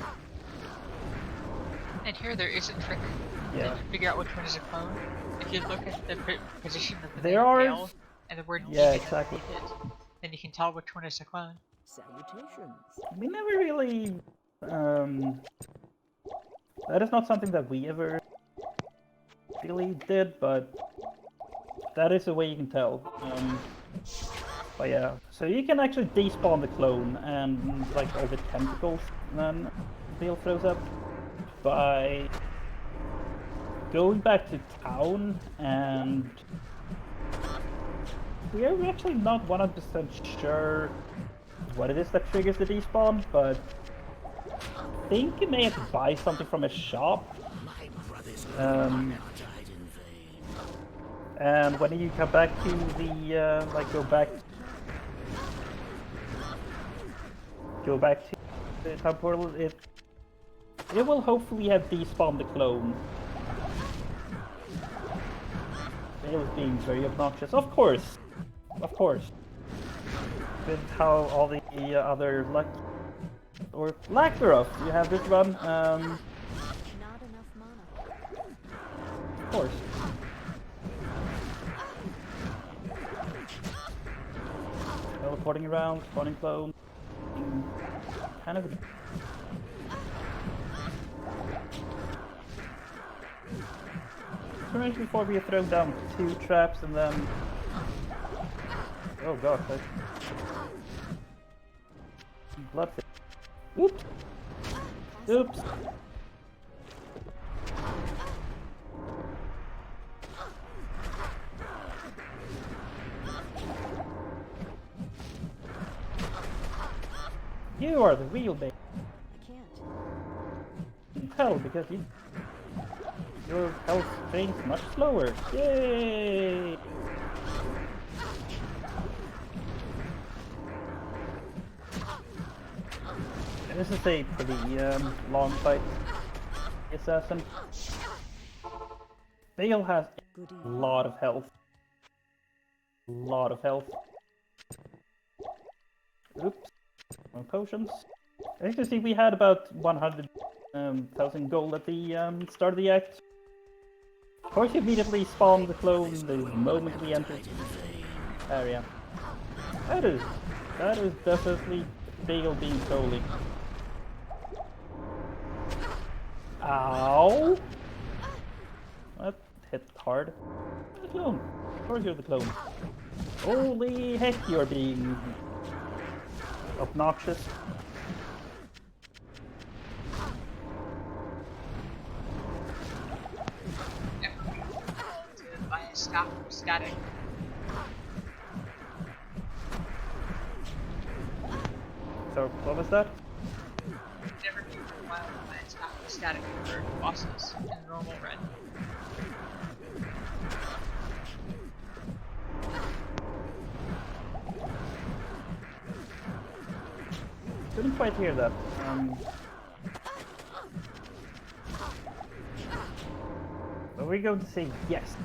And here there is a trick to figure out which one is a clone. If you look at the position of the tail and the word exactly. Then you can tell which one is a clone. Salutations. We never really... that is not something that we ever really did, but that is a way you can tell. But yeah, so you can actually despawn the clone and like all the tentacles then Baal throws up by going back to town, and we're actually not 100% sure what it is that triggers the despawn, but I think you may have to buy something from a shop. And when you come back to the go back to the town portal, it will hopefully have despawned the clone. It was being very obnoxious, of course, with how all the other luck or lack thereof you have this run. Not enough mana. Of course. Teleporting around, spawning clone, kind of. Right before we throw down 2 traps and then. Oh gosh, that's. Blood. Oops! Oops! You are the real baby. I can't. You can tell because your health drains much slower. Yay! This is a pretty long fight. Assassin. Baal has a lot of health. Oops. No potions. As you can see, we had about 100,000 gold at the start of the act. Of course, you immediately spawn the clone the moment we enter the area. That is definitely Baal being trolly. Ow! That hit hard. The clone. Of course you're the clone. Holy heck, you're being obnoxious. By a static. So, what was that? Never knew for a while by a static for bosses in the normal run. Couldn't quite hear that. But we're going to say yes.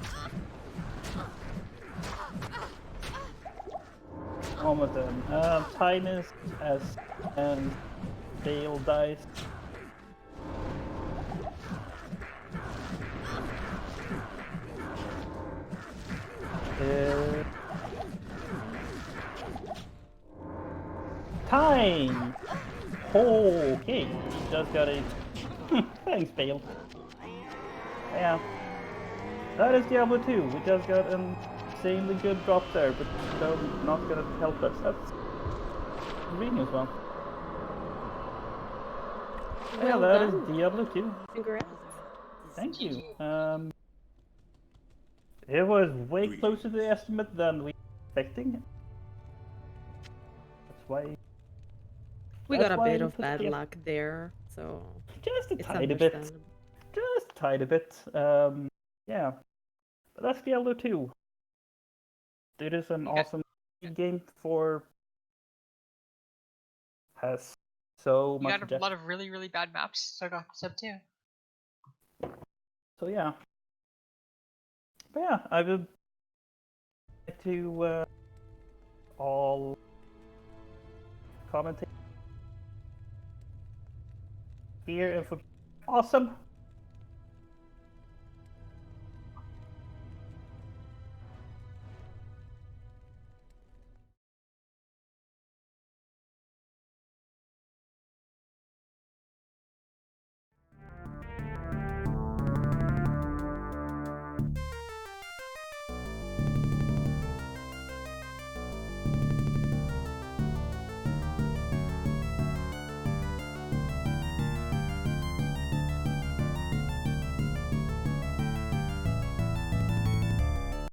One of them. Tynus as Baal dies. Time! Okay, he just got a... Thanks, Baal. Yeah. That is Diablo 2. We just got an insanely good drop there, but no, not gonna help us. That's Rune as well. Yeah, Well that done. is Diablo 2. Congrats. Thank you. It was way closer to the estimate than we were expecting. That's why... We That's got a why bit we of put bad the- luck there, so Just a it's tiny bit. understandable. Just a tiny bit. Yeah. But that's Diablo 2. It is an awesome game for... Has so You much got a lot of really, really bad maps, so got sub 2. So yeah. But yeah, I would like to all commentate here and for awesome.